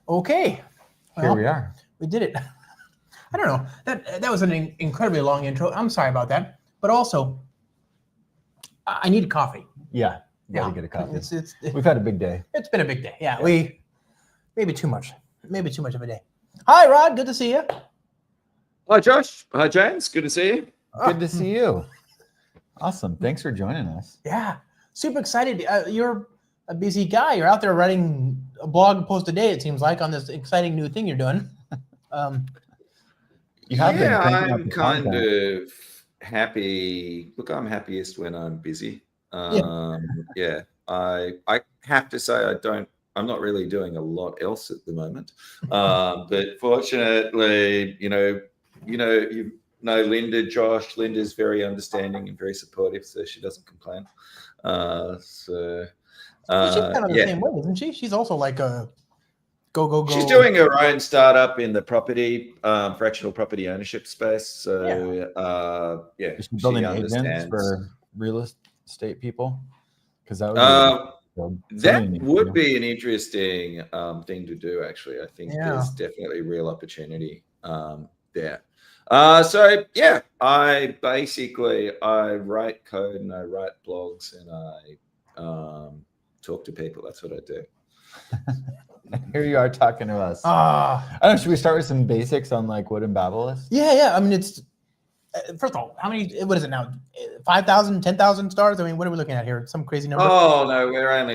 Okay. Here we are. We did it. I don't know. That was an incredibly long intro. I'm sorry about that. But also, I need coffee. Yeah. You gotta get a coffee. It's We've had a big day. It's been a big day. Yeah. We maybe too much of a day. Hi, Rod. Good to see you. Hi, Josh. Hi, James. Good to see you. Good to see you. Awesome. Thanks for joining us. Yeah. Super excited. You're a busy guy. You're out there writing a blog post a day, it seems like, on this exciting new thing you're doing. You have been I'm kind of happy. Look, I'm happiest when I'm busy. I have to say I'm not really doing a lot else at the moment. But fortunately, you know Linda, Josh. Linda's very understanding and very supportive, so she doesn't complain. She's kind of the same way, isn't she? She's also like a go. She's doing her own startup in the property, fractional property ownership space. So she's building agents for real estate people, because that would be an interesting thing to do. Actually, I think there's definitely real opportunity there. I write code and I write blogs and I talk to people. That's what I do. Here you are talking to us. I don't know, should we start with some basics on like what Embabel is? Yeah. I mean, it's first of all, what is it now? 5,000, 10,000 stars? I mean, what are we looking at here? Some crazy number? Oh no,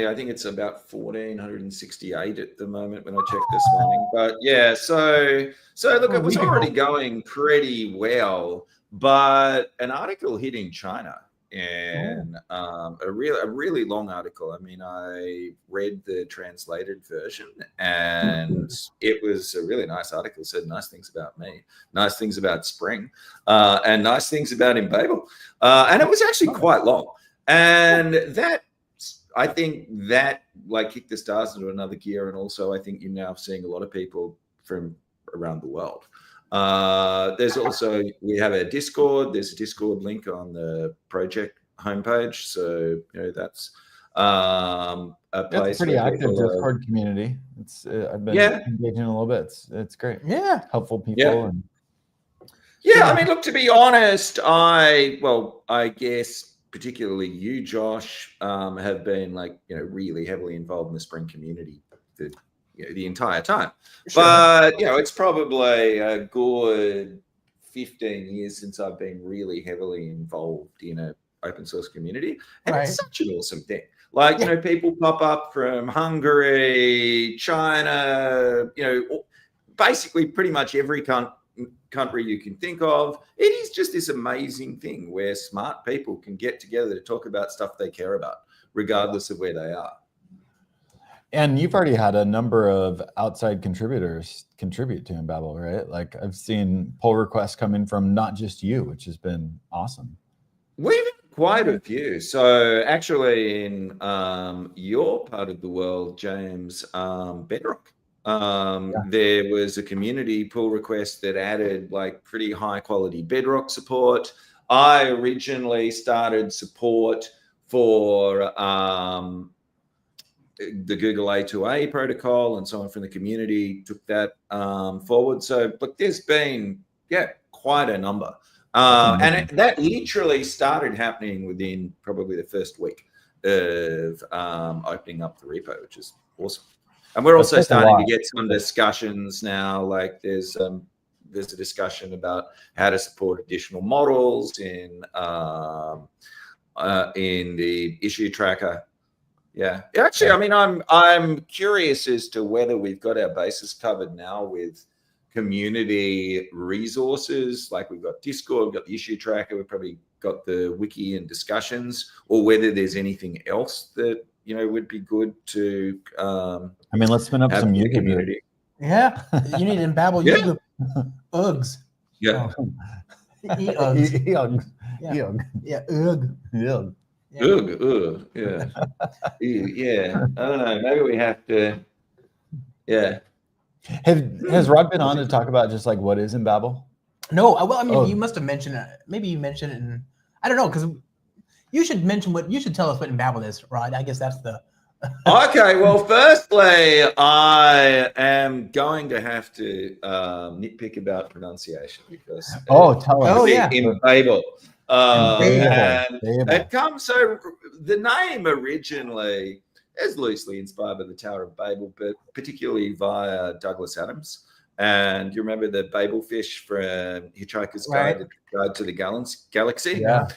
I think it's about 1,468 at the moment when I checked this morning. But yeah, so look, it was already going pretty well, but an article hit in China. And a really long article. I mean, I read the translated version, and it was a really nice article. It said nice things about me, nice things about Spring, and nice things about Embabel. And it was actually quite long. And I think that like kicked the stars into another gear. And also, I think you're now seeing a lot of people from around the world. There's also, we have a Discord. There's a Discord link on the project homepage. So, that's a place. It's a pretty active Discord community. I've been engaging a little bit. It's great. Yeah. Helpful people. I mean, look, to be honest, I guess particularly you, Josh, have been really heavily involved in the Spring community the entire time. Sure. But it's probably a good 15 years since I've been really heavily involved in an open source community, and it's such an awesome thing. People pop up from Hungary, China, basically pretty much every country you can think of. It is just this amazing thing where smart people can get together to talk about stuff they care about, regardless of where they are. And you've already had a number of outside contributors contribute to Embabel, right? Like I've seen pull requests coming from not just you, which has been awesome. We've had quite a few. So actually in your part of the world, James, Bedrock, there was a community pull request that added pretty high quality Bedrock support. I originally started support for the Google A2A protocol, and someone from the community took that forward. So, look, there's been, quite a number. And that literally started happening within probably the first week of opening up the repo, which is awesome. And we're also starting to get some discussions now. Like there's a discussion about how to support additional models in the issue tracker. Yeah, actually, I mean, I'm curious as to whether we've got our bases covered now with community resources. Like we've got Discord, we've got the issue tracker, we've probably got the wiki and discussions, or whether there's anything else that would be good to. I mean, let's spin up some community. Yeah, you need Embabel. Yeah. Use the UGs. Yeah. E-UGs. Ugh. Yeah. UG. Ugh. Ugh. Yeah. Yeah. I don't know. Maybe we have to. Yeah. Has Rod been on to talk about just like what is Embabel? No. Well, I mean, you must have mentioned it. Maybe you mentioned it, and I don't know, because you should tell us what Embabel is, Rod. I guess that's the Okay, well, firstly, I am going to have to nitpick about pronunciation because Tell us. Oh, yeah. Embabel. And Babel. it comes, so the name originally is loosely inspired by the Tower of Babel, but particularly via Douglas Adams. And you remember the Babel fish from Hitchhiker's Right. Guide to the Galaxy, Yeah.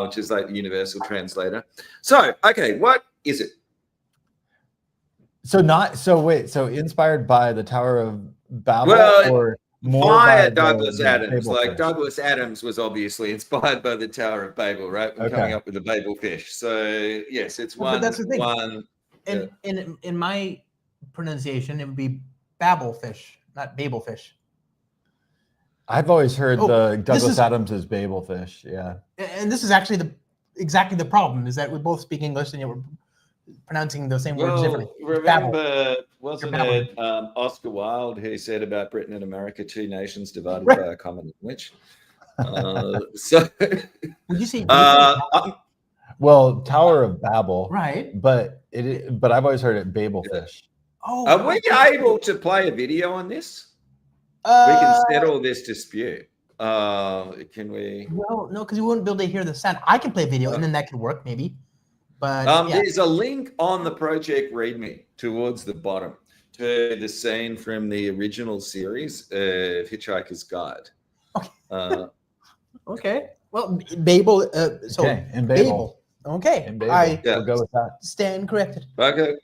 which is like the universal translator. So, okay, what is it? So inspired by the Tower of Babel, Well, or more via by Douglas the Adams. Babel Like fish? Douglas Adams was obviously inspired by the Tower of Babel, right? When coming Okay. up with the Babel fish. So yes, it's But that's the thing. one. In my pronunciation, it would be Babel fish, not Babel fish. I've always heard Oh, the this Douglas is- Adams is Babel fish. Yeah. And this is actually exactly the problem, is that we both speak English and yet we're pronouncing the same words differently. Remember, wasn't You're it Oscar Wilde who said about Britain and America, two nations divided by a common language? So, Would you say Well, Tower of Babel, right? but I've always heard it Babel fish. Oh, are we able to play a video on this? We can settle this dispute. Can we? No, because you wouldn't be able to hear the sound. I can play video, and then that could work maybe. But yeah. There's a link on the project README towards the bottom to the scene from the original series of Hitchhiker's Guide. Okay. Okay. Well, Babel. So Okay, in Babel. Okay. In Babel. I We'll go with that. stand corrected. Okay.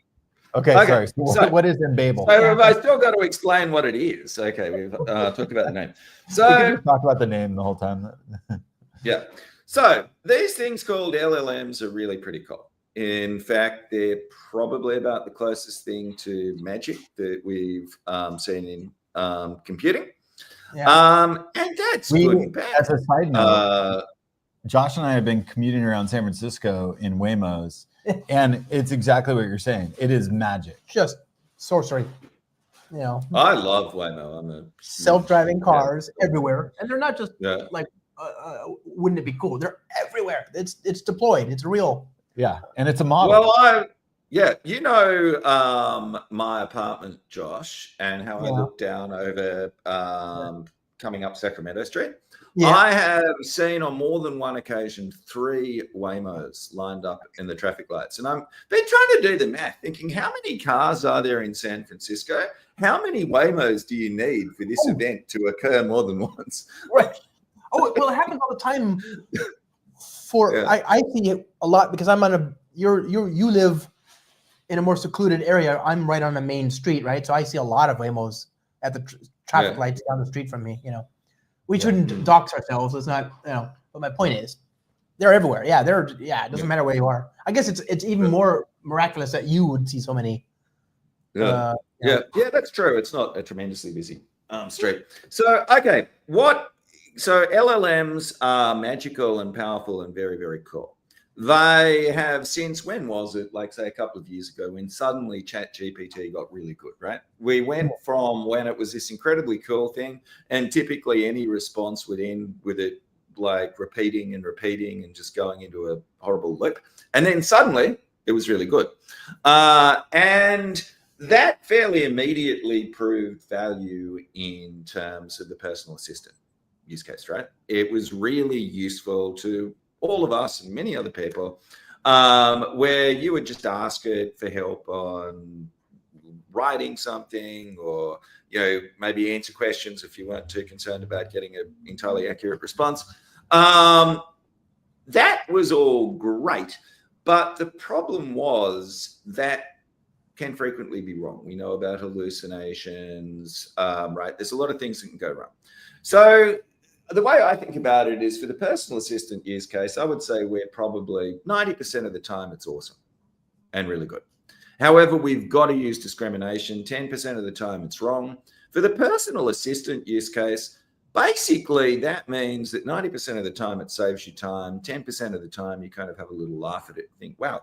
Okay, Okay, sorry. so- What is in Babel? So I still got to explain what it is. Okay, we've talked about the name. We So can just talk about the name the whole time. yeah. So these things called LLMs are really pretty cool. In fact, they're probably about the closest thing to magic that we've seen in computing. Yeah. And that's good and bad. As a side note, Josh and I have been commuting around San Francisco in Waymos, and it's exactly what you're saying. It is magic. Just sorcery. You know, I love Waymo. I'm a self-driving cars everywhere, and they're not just yeah. like. Wouldn't it be cool? They're everywhere. It's deployed. It's real. Yeah, and it's a model. Well, you know my apartment, Josh, and how I look down over coming up Sacramento Street. Yeah. I have seen on more than one occasion 3 Waymos lined up in the traffic lights. And I've been trying to do the math, thinking how many cars are there in San Francisco? How many Waymos do you need for this event to occur more than once? Right. Oh, well, it happens all the time. I see it a lot because I'm on you live in a more secluded area. I'm right on the main street, right? So I see a lot of Waymos at the traffic lights down the street from me, you know. We shouldn't dox ourselves. It's not, you know, but my point is they're everywhere. Yeah, it doesn't matter where you are. I guess it's even more miraculous that you would see so many. Yeah, that's true. It's not a tremendously busy street. So, okay, so LLMs are magical and powerful and very, very cool. They have since, when was it? Like, say, a couple of years ago, when suddenly ChatGPT got really good, right? We went from when it was this incredibly cool thing, and typically any response would end with it like repeating and repeating and just going into a horrible loop. And then suddenly it was really good. And that fairly immediately proved value in terms of the personal assistant use case, right? It was really useful to all of us and many other people, where you would just ask it for help on writing something, or maybe answer questions if you weren't too concerned about getting an entirely accurate response. That was all great, but the problem was that can frequently be wrong. We know about hallucinations, right? There's a lot of things that can go wrong. So the way I think about it is, for the personal assistant use case, I would say we're probably 90% of the time it's awesome and really good. However, we've got to use discrimination. 10% of the time it's wrong. For the personal assistant use case, basically that means that 90% of the time it saves you time. 10% of the time you kind of have a little laugh at it and think, wow,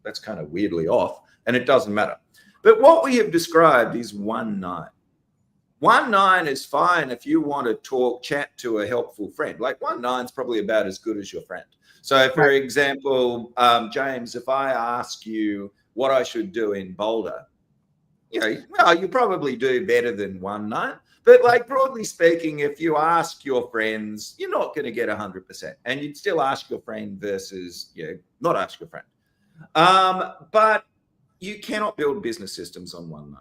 that's kind of weirdly off, and it doesn't matter. But what we have described is 1.9. 1.9 is fine if you want to chat to a helpful friend. Like 1.9 is probably about as good as your friend. So, for example, James, if I ask you what I should do in Boulder, well, you probably do better than 1-9. But like broadly speaking, if you ask your friends, you're not going to get 100%, and you'd still ask your friend versus not ask your friend. But you cannot build business systems on 1-9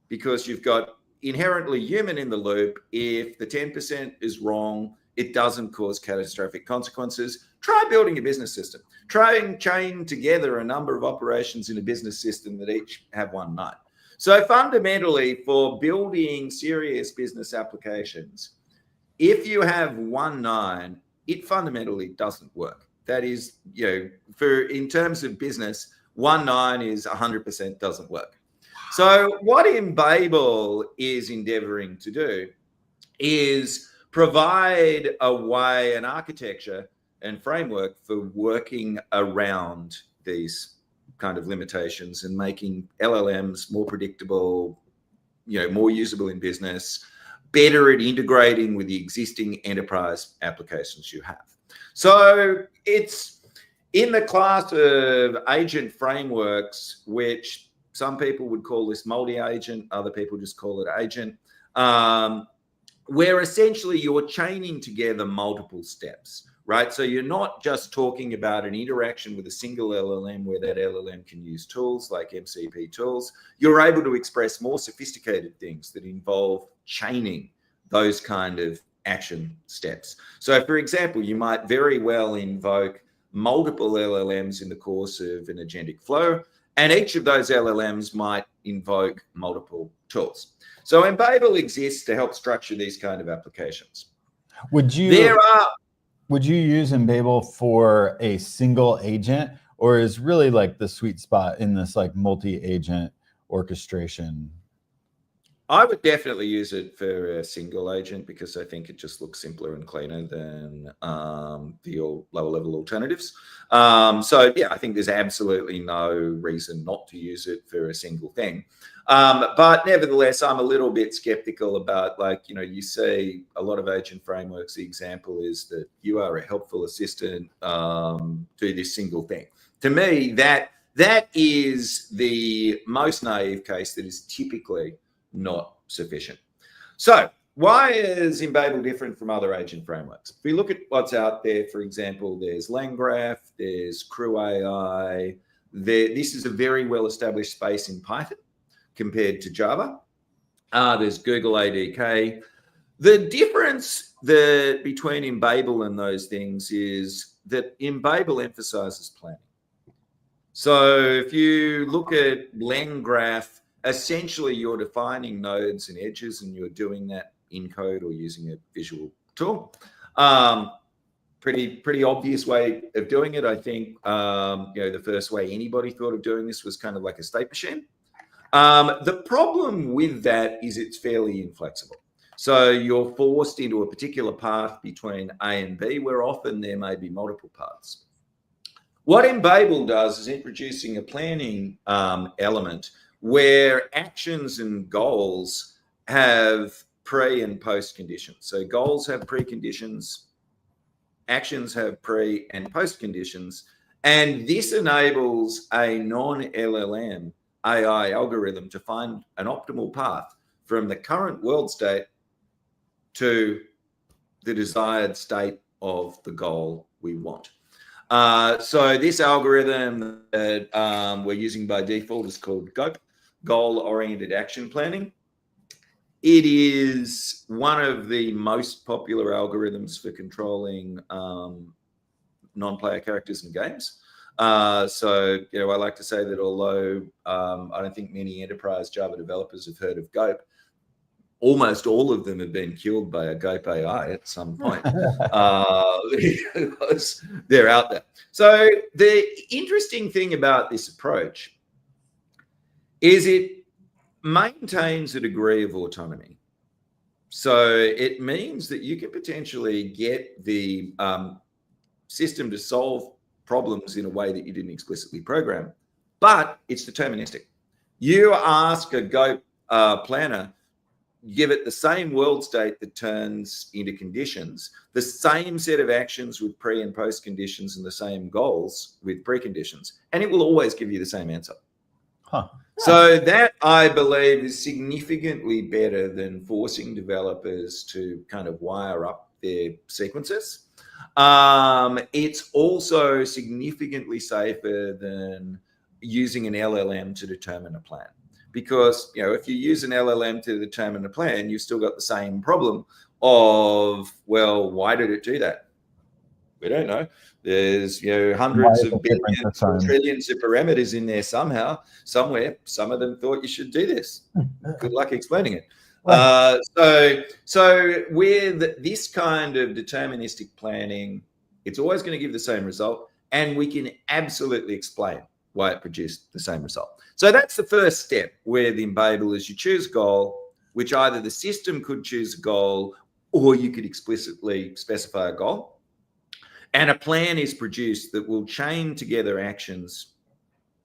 because you've got inherently human in the loop. If the 10% is wrong, it doesn't cause catastrophic consequences. Try building a business system. Try and chain together a number of operations in a business system that each have 1-9. So fundamentally, for building serious business applications, if you have 1-9, it fundamentally doesn't work. That is, in terms of business, 1-9 is 100% doesn't work. So what Embabel is endeavoring to do is provide a way, an architecture and framework for working around these kind of limitations and making LLMs more predictable, more usable in business, better at integrating with the existing enterprise applications you have. So it's in the class of agent frameworks, which some people would call this multi-agent, other people just call it agent, where essentially you're chaining together multiple steps, right? So you're not just talking about an interaction with a single LLM where that LLM can use tools like MCP tools. You're able to express more sophisticated things that involve chaining those kind of action steps. So for example, you might very well invoke multiple LLMs in the course of an agentic flow, and each of those LLMs might invoke multiple tools. So Embabel exists to help structure these kind of applications. Would you use Embabel for a single agent, or is really like the sweet spot in this like multi-agent orchestration? I would definitely use it for a single agent because I think it just looks simpler and cleaner than the lower level alternatives. So yeah, I think there's absolutely no reason not to use it for a single thing. But nevertheless, I'm a little bit skeptical about, you see a lot of agent frameworks. The example is that you are a helpful assistant, do this single thing. To me, that is the most naive case that is typically not sufficient. So why is Embabel different from other agent frameworks? If we look at what's out there, for example, there's LangGraph, there's Crew AI. This is a very well-established space in Python compared to Java. There's Google ADK. The difference between Embabel and those things is that Embabel emphasizes planning. So if you look at LangGraph, essentially you're defining nodes and edges, and you're doing that in code or using a visual tool. Pretty obvious way of doing it. I think the first way anybody thought of doing this was kind of like a state machine. The problem with that is it's fairly inflexible. So you're forced into a particular path between A and B, where often there may be multiple paths. What Embabel does is introducing a planning element where actions and goals have pre and post conditions. So goals have preconditions, actions have pre and post conditions, and this enables a non-LLM AI algorithm to find an optimal path from the current world state to the desired state of the goal we want. So this algorithm that we're using by default is called GOAP, Goal-Oriented Action Planning. It is one of the most popular algorithms for controlling non-player characters in games. So, I like to say that although I don't think many enterprise Java developers have heard of GOAP, almost all of them have been killed by a GOAP AI at some point because they're out there. So the interesting thing about this approach is it maintains a degree of autonomy. So it means that you can potentially get the system to solve problems in a way that you didn't explicitly program, but it's deterministic. You ask a GOAP planner, give it the same world state that turns into conditions, the same set of actions with pre and post conditions, and the same goals with preconditions, and it will always give you the same answer. Huh. So that, I believe, is significantly better than forcing developers to kind of wire up their sequences. It's also significantly safer than using an LLM to determine a plan. Because, if you use an LLM to determine a plan, you've still got the same problem of, well, why did it do that? We don't know. There's, hundreds of billions or trillions of parameters in there somewhere. Some of them thought you should do this. Good luck explaining it. Right. So with this kind of deterministic planning, it's always going to give the same result, and we can absolutely explain why it produced the same result. So that's the first step with Embabel, is you choose a goal, which either the system could choose a goal or you could explicitly specify a goal. And a plan is produced that will chain together actions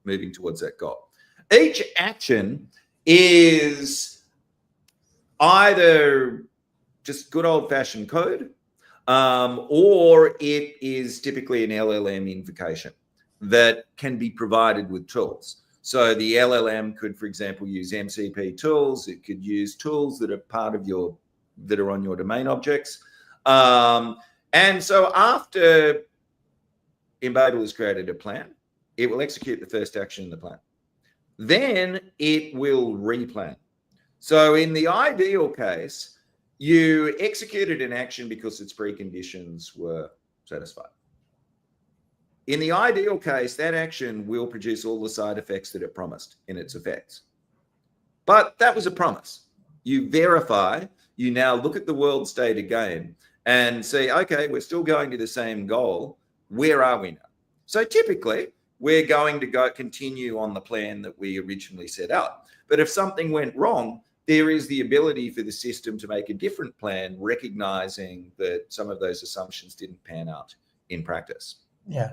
moving towards that goal. Each action is either just good old-fashioned code, or it is typically an LLM invocation that can be provided with tools. So the LLM could, for example, use MCP tools. It could use tools that are that are on your domain objects. And so after Embabel has created a plan, it will execute the first action in the plan. Then it will replan. So in the ideal case, you executed an action because its preconditions were satisfied. In the ideal case, that action will produce all the side effects that it promised in its effects. But that was a promise. You verify, you now look at the world state again and say, okay, we're still going to the same goal. Where are we now? So typically, we're going to continue on the plan that we originally set out. But if something went wrong, there is the ability for the system to make a different plan, recognizing that some of those assumptions didn't pan out in practice. Yeah.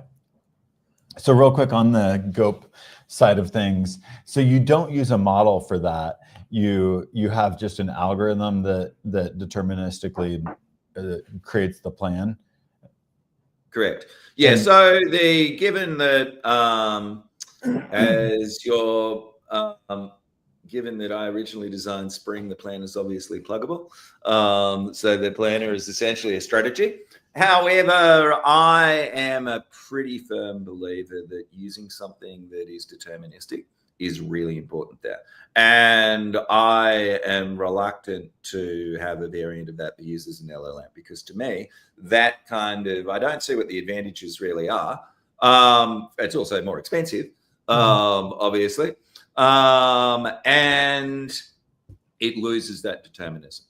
So real quick on the GOP side of things, so you don't use a model for that. You have just an algorithm that deterministically creates the plan. Correct. Yeah. So given that given that I originally designed Spring, the plan is obviously pluggable. So the planner is essentially a strategy. However, I am a pretty firm believer that using something that is deterministic is really important there. And I am reluctant to have a variant of that that uses an LLM, because to me, that kind of, I don't see what the advantages really are. It's also more expensive, obviously. And it loses that determinism.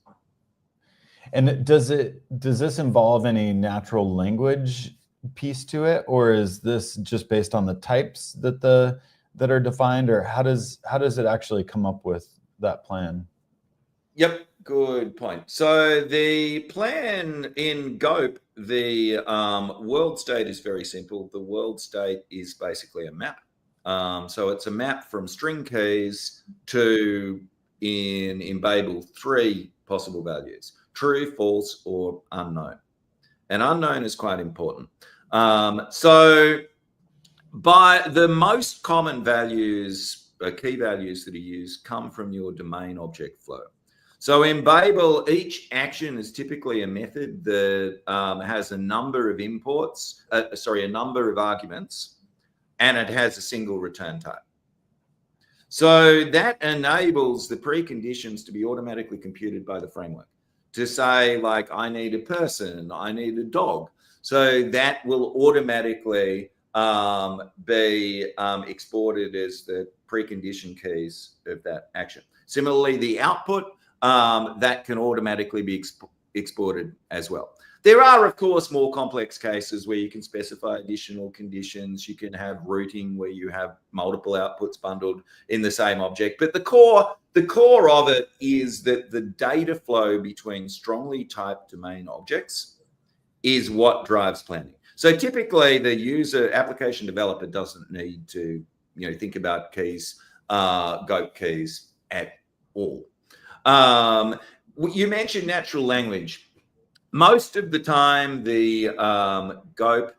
And does this involve any natural language piece to it, or is this just based on the types that are defined, or how does it actually come up with that plan? Yep, good point. So the plan in GOP, the world state is very simple. The world state is basically a map. So it's a map from string keys to, in Embabel, 3 possible values: true, false, or unknown. And unknown is quite important. So by the most common values, key values that are used come from your domain object flow. So in Embabel, each action is typically a method that has a number of imports, a number of arguments, and it has a single return type. So that enables the preconditions to be automatically computed by the framework to say, like, I need a person, I need a dog. So that will automatically be exported as the precondition keys of that action. Similarly, the output, that can automatically be exported as well. There are, of course, more complex cases where you can specify additional conditions. You can have routing where you have multiple outputs bundled in the same object. But the core of it is that the data flow between strongly typed domain objects is what drives planning. So typically, the application developer doesn't need to think about keys, GOP keys at all. You mentioned natural language. Most of the time, the GOP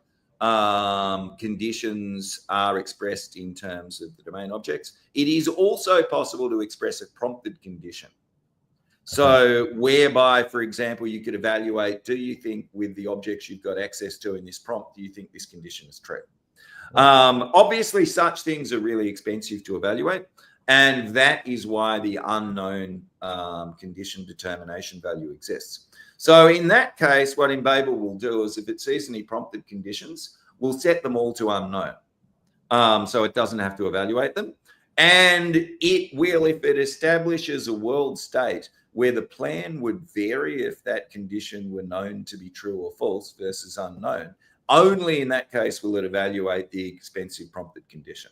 conditions are expressed in terms of the domain objects. It is also possible to express a prompted condition. So whereby, for example, you could evaluate, do you think with the objects you've got access to in this prompt, do you think this condition is true? Obviously, such things are really expensive to evaluate. And that is why the unknown condition determination value exists. So in that case, what Embabel will do is if it sees any prompted conditions, we'll set them all to unknown. So it doesn't have to evaluate them. And it will, if it establishes a world state where the plan would vary if that condition were known to be true or false versus unknown, only in that case will it evaluate the expensive prompted condition.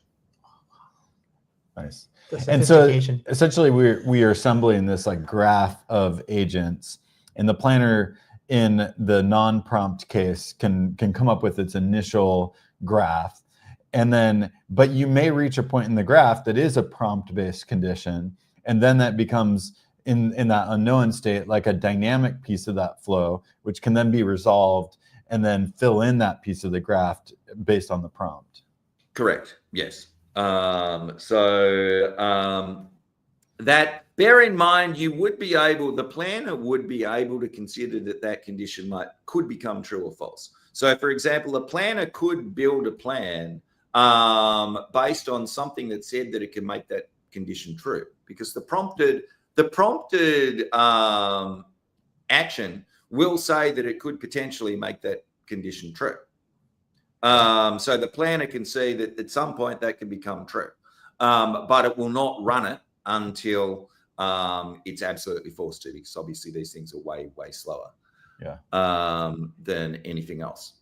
Nice. And so essentially we are assembling this like graph of agents, and the planner in the non-prompt case can come up with its initial graph. And then, but you may reach a point in the graph that is a prompt-based condition, and then that becomes in that unknown state like a dynamic piece of that flow, which can then be resolved and then fill in that piece of the graph based on the prompt. Correct. Yes. That bear in mind, you would be able, the planner would be able to consider that condition could become true or false. So for example, the planner could build a plan based on something that said that it can make that condition true, because the prompted action will say that it could potentially make that condition true. So the planner can see that at some point that can become true, but it will not run it until it's absolutely forced to, because obviously these things are way, way slower than anything else.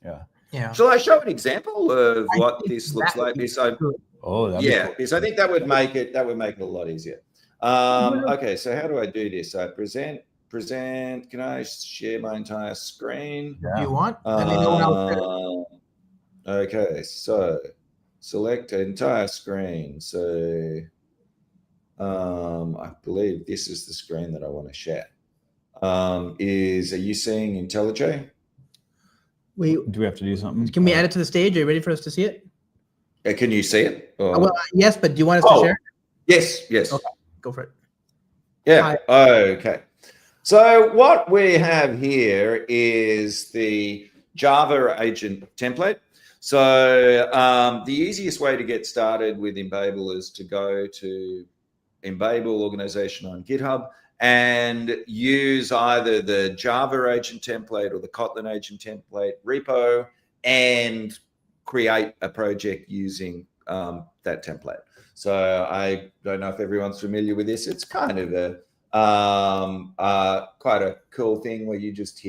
Yeah. Shall I show an example of what this looks like? Because I think that would make it a lot easier. Okay, so how do I do this? So present. Can I share my entire screen? Yeah. You want? Okay, so select entire screen. So I believe this is the screen that I want to share. Are you seeing IntelliJ? Do we have to do something? Can we add it to the stage? Are you ready for us to see it? Can you see it? Well, yes, but do you want us to share? Yes. Okay, go for it. Yeah. Okay. So what we have here is the Java agent template. So the easiest way to get started with Embabel is to go to Embabel organization on GitHub and use either the Java agent template or the Kotlin agent template repo and create a project using that template. So I don't know if everyone's familiar with this. It's kind of quite a cool thing where you just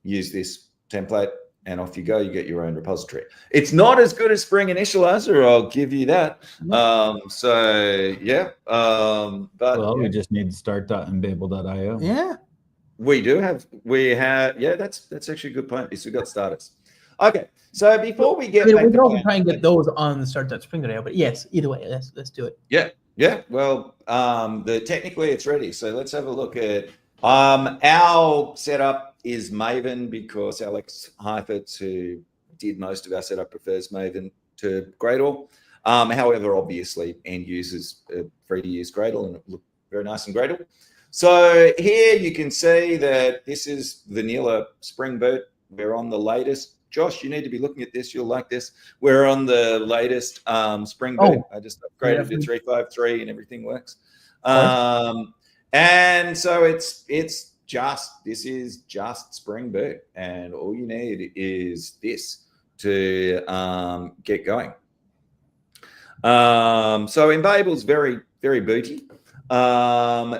use this template and off you go. You get your own repository. It's not as good as Spring Initializer, I'll give you that. But we just need start.embabel.io. Yeah. We have that's actually a good point, because we got starters. Okay, so before we get we can also try and get those on the start.spring.io, but yes, either way, let's do it. Yeah. Well, technically it's ready. So let's have a look at our setup is Maven, because Alex Heifetz, who did most of our setup, prefers Maven to Gradle. However, obviously, end users are free to use Gradle, and it looks very nice in Gradle. So here you can see that this is vanilla Spring Boot. We're on the latest. Josh, you need to be looking at this. You'll like this. We're on the latest Spring Boot. I just upgraded to 3.5.3 and everything works. And so this is just Spring Boot, and all you need is this to get going. So Embabel's very, very booty.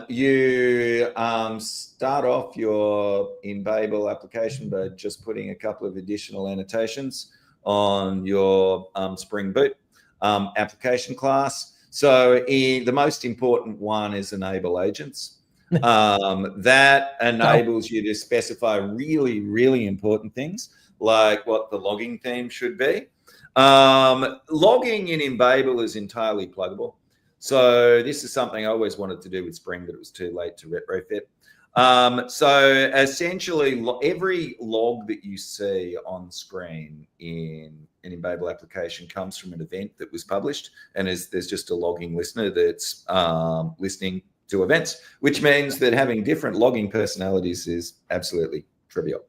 You start off your Embabel application by just putting a couple of additional annotations on your Spring Boot application class. So the most important one is enable agents. That enables you to specify really, really important things, like what the logging theme should be. Logging in Embabel is entirely pluggable. So this is something I always wanted to do with Spring, but it was too late to retrofit. So essentially, every log that you see on screen in an Embabel application comes from an event that was published, and there's just a logging listener that's listening to events, which means that having different logging personalities is absolutely trivial.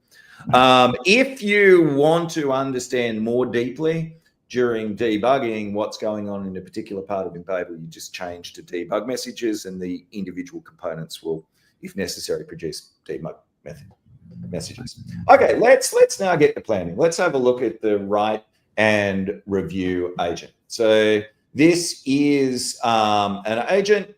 If you want to understand more deeply during debugging what's going on in a particular part of Embabel, you just change to debug messages, and the individual components will, if necessary, produce debug messages. Okay, let's now get to planning. Let's have a look at the write and review agent. So this is an agent.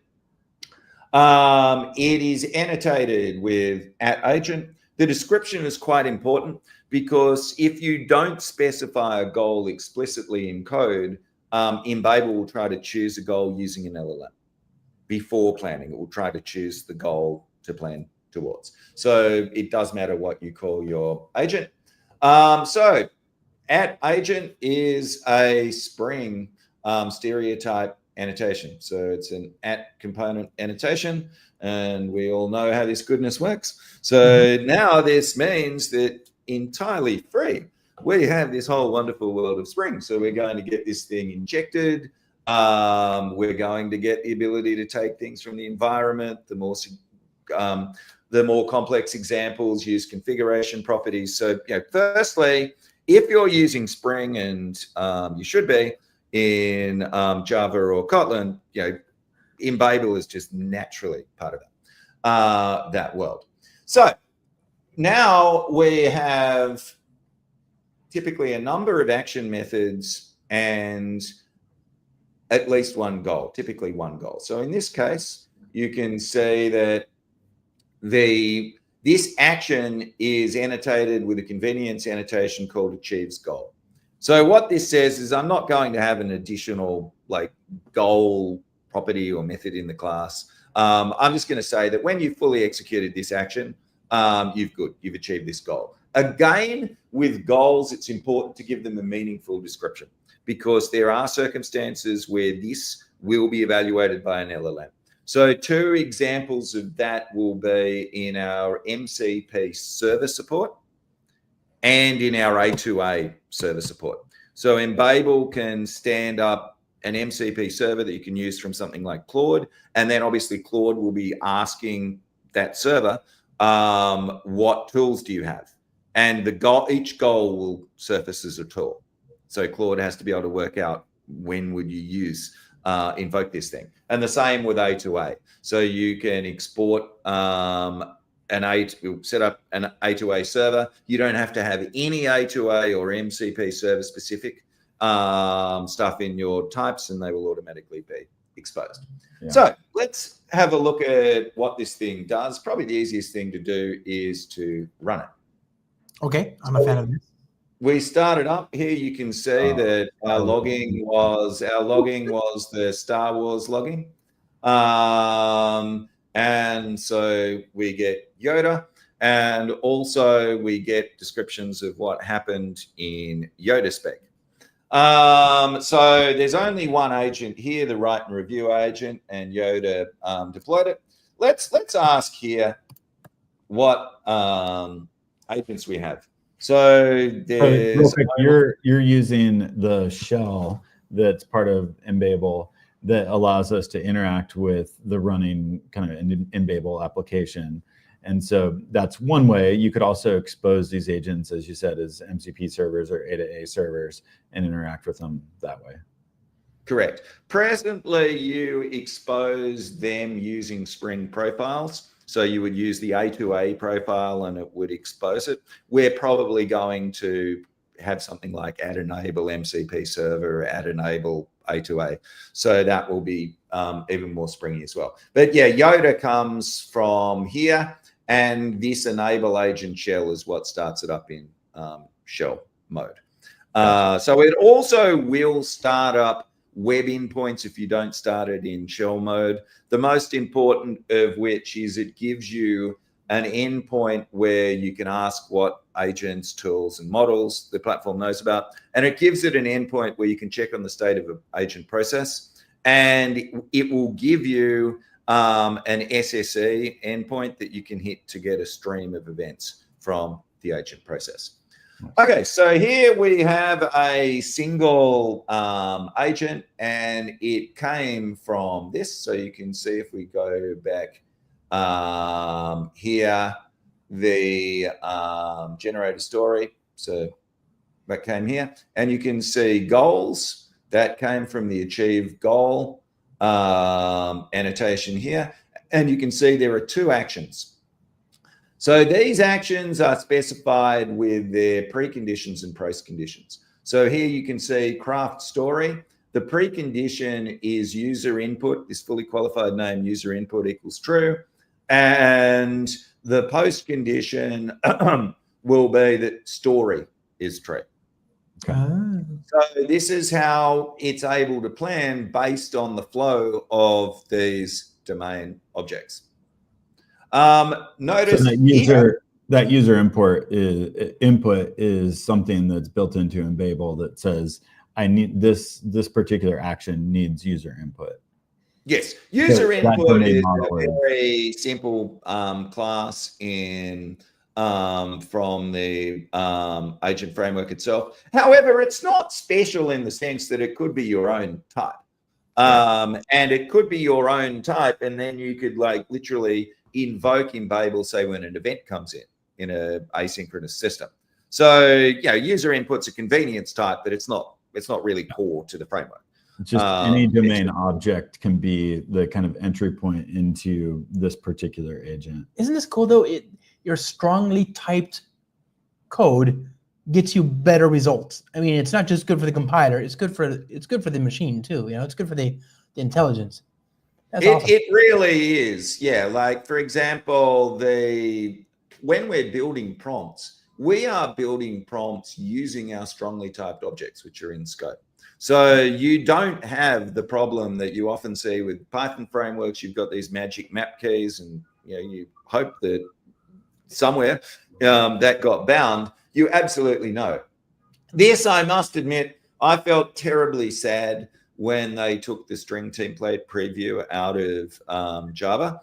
It is annotated with @agent. The description is quite important because if you don't specify a goal explicitly in code, Embabel will try to choose a goal using an LLM. Before planning, it will try to choose the goal to plan towards. So it does matter what you call your agent. So @agent is a Spring stereotype annotation. So it's an @component annotation, and we all know how this goodness works. So now this means that entirely free, we have this whole wonderful world of Spring. So we're going to get this thing injected. We're going to get the ability to take things from the environment. The more complex examples use configuration properties. So, firstly, if you're using Spring, and you should be in Java or Kotlin, Embabel is just naturally part of that world. So now we have typically a number of action methods and at least one goal, typically one goal. So in this case, you can see that this action is annotated with a convenience annotation called achieves goal. So what this says is I'm not going to have an additional goal property or method in the class. I'm just going to say that when you've fully executed this action, you've achieved this goal. Again, with goals, it's important to give them a meaningful description because there are circumstances where this will be evaluated by an LLM. So 2 examples of that will be in our MCP server support and in our A2A server support. So Embabel can stand up an MCP server that you can use from something like Claude, and then obviously Claude will be asking that server, what tools do you have? And each goal will surface as a tool. So Claude has to be able to work out when would you invoke this thing. And the same with A2A. So you can export set up an A2A server. You don't have to have any A2A or MCP server specific stuff in your types, and they will automatically be exposed. Yeah. So let's have a look at what this thing does. Probably the easiest thing to do is to run it. Okay, I'm a fan of this. We started up here. You can see that our logging was the Star Wars logging. And so we get Yoda, and also we get descriptions of what happened in Yoda spec. So there's only one agent here, the write and review agent, and Yoda deployed it. Let's ask here what agents we have. So there's you're using the shell that's part of Embabel that allows us to interact with the running kind of Embabel application. And so that's one way. You could also expose these agents, as you said, as MCP servers or A2A servers and interact with them that way. Correct. Presently, you expose them using Spring profiles. So you would use the A2A profile and it would expose it. We're probably going to have something like @enable MCP server or @enable A2A. So that will be even more springy as well. But yeah, Yoda comes from here, and this enable agent shell is what starts it up in shell mode. So it also will start up web endpoints if you don't start it in shell mode. The most important of which is it gives you an endpoint where you can ask what agents, tools, and models the platform knows about. And it gives it an endpoint where you can check on the state of an agent process. and it will give you an SSE endpoint that you can hit to get a stream of events from the agent process. Okay, so here we have a single agent, and it came from this. So you can see if we go back here, the generator story. So that came here, and you can see goals that came from the achieve goal annotation here, and you can see there are 2 actions. So these actions are specified with their preconditions and post-conditions. So here you can see craft story. The precondition is user input, this fully qualified name user input equals true. And the post-condition will be that story is true. Okay. So this is how it's able to plan based on the flow of these domain objects. Notice so that user input is something that's built into Embabel that says I need this particular action needs user input. Yes, user input is a is. very simple class in from the agent framework itself. However, it's not special in the sense that it could be your own type. And it could be your own type, and then you could like literally invoke Embabel, say when an event comes in a asynchronous system. So user input's a convenience type, but it's not really core to the framework. Just any domain object can be the kind of entry point into this particular agent. Isn't this cool though? Your strongly typed code gets you better results. I mean, it's not just good for the compiler; it's good for the machine too. It's good for the intelligence. That's awesome. It really is. Yeah. Like for example, when we're building prompts, we are building prompts using our strongly typed objects, which are in scope. So you don't have the problem that you often see with Python frameworks. You've got these magic map keys, and you hope that somewhere that got bound. You absolutely know. This, I must admit, I felt terribly sad when they took the string template preview out of Java.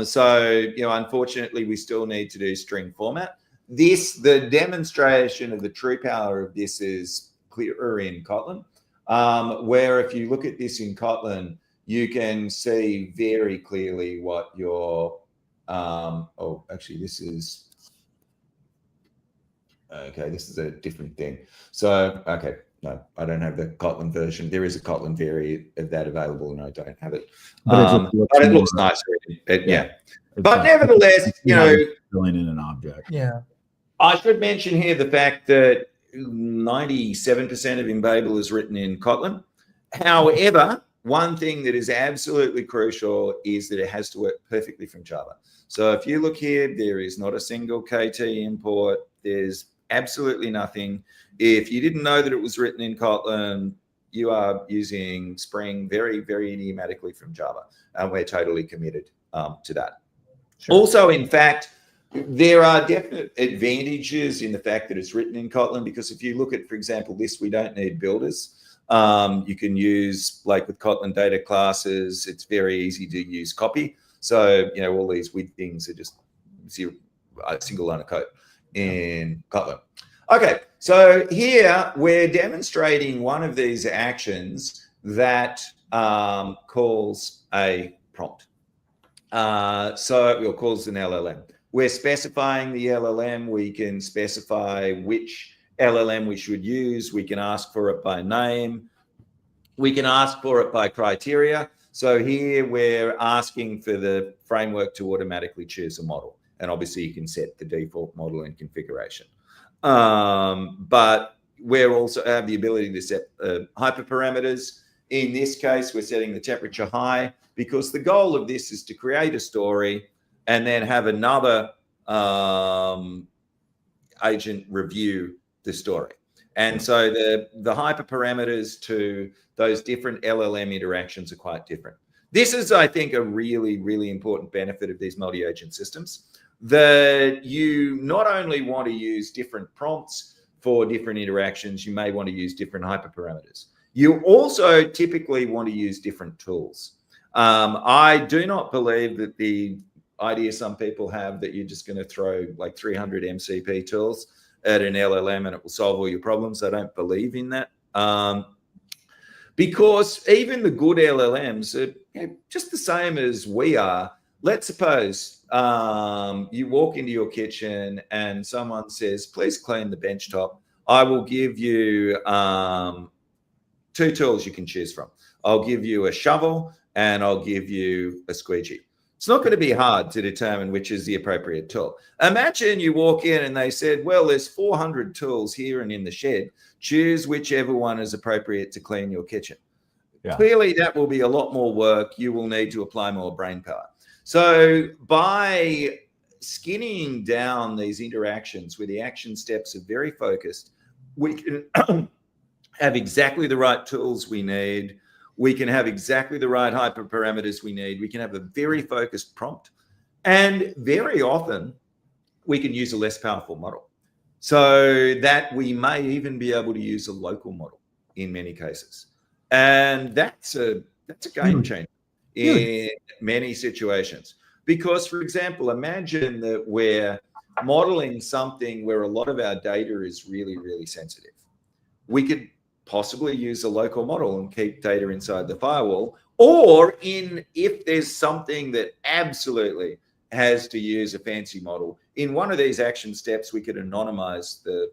So unfortunately, we still need to do string format. The demonstration of the true power of this is clearer in Kotlin, where if you look at this in Kotlin, you can see very clearly what your this is a different thing. So no, I don't have the Kotlin version. There is a Kotlin variant of that available, and I don't have it. But it looks nicer. But nevertheless, filling in an object. Yeah. I should mention here the fact that 97% of Embabel is written in Kotlin. However, one thing that is absolutely crucial is that it has to work perfectly from Java. So if you look here, there is not a single KT import. There's absolutely nothing. If you didn't know that it was written in Kotlin, you are using Spring very, very idiomatically from Java. And we're totally committed to that. Sure. Also, in fact, there are definite advantages in the fact that it's written in Kotlin, because if you look at, for example, this, we don't need builders. You can use, like with Kotlin data classes, it's very easy to use copy. So, all these weird things are just a single line of code in Kotlin. Okay, so here we're demonstrating one of these actions that calls a prompt. So it calls an LLM. We're specifying the LLM. We can specify which LLM we should use. We can ask for it by name. We can ask for it by criteria. So here we're asking for the framework to automatically choose a model. And obviously you can set the default model and configuration. But we also have the ability to set hyperparameters. In this case, we're setting the temperature high because the goal of this is to create a story and then have another agent review the story. And so the hyperparameters to those different LLM interactions are quite different. This is, I think, a really, really important benefit of these multi-agent systems, that you not only want to use different prompts for different interactions, you may want to use different hyperparameters. You also typically want to use different tools. I do not believe that the idea some people have that you're just going to throw like 300 MCP tools at an LLM and it will solve all your problems. I don't believe in that. Because even the good LLMs are just the same as we are. Let's suppose you walk into your kitchen and someone says, please clean the bench top. I will give you 2 tools you can choose from. I'll give you a shovel and I'll give you a squeegee. It's not going to be hard to determine which is the appropriate tool. Imagine you walk in and they said, well, there's 400 tools here and in the shed. Choose whichever one is appropriate to clean your kitchen. Yeah. Clearly, that will be a lot more work. You will need to apply more brain power. So by skinning down these interactions where the action steps are very focused, we can have exactly the right tools we need. We can have exactly the right hyperparameters we need. We can have a very focused prompt. And very often, we can use a less powerful model. So that we may even be able to use a local model in many cases. And that's a game changer in many situations. Because, for example, imagine that we're modeling something where a lot of our data is really, really sensitive. We could possibly use a local model and keep data inside the firewall, or if there's something that absolutely has to use a fancy model, in one of these action steps, we could anonymize the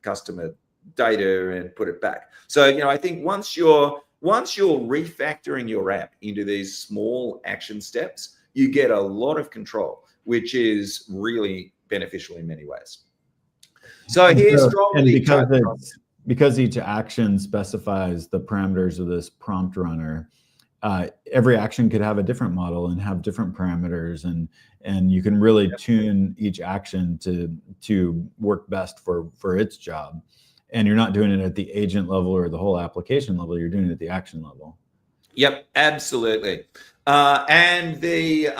customer data and put it back. So, I think once you're refactoring your app into these small action steps, you get a lot of control, which is really beneficial in many ways. So here's strongly because each action specifies the parameters of this prompt runner, every action could have a different model and have different parameters, and you can really tune each action to work best for its job. And you're not doing it at the agent level or the whole application level, you're doing it at the action level. Yep, absolutely. And the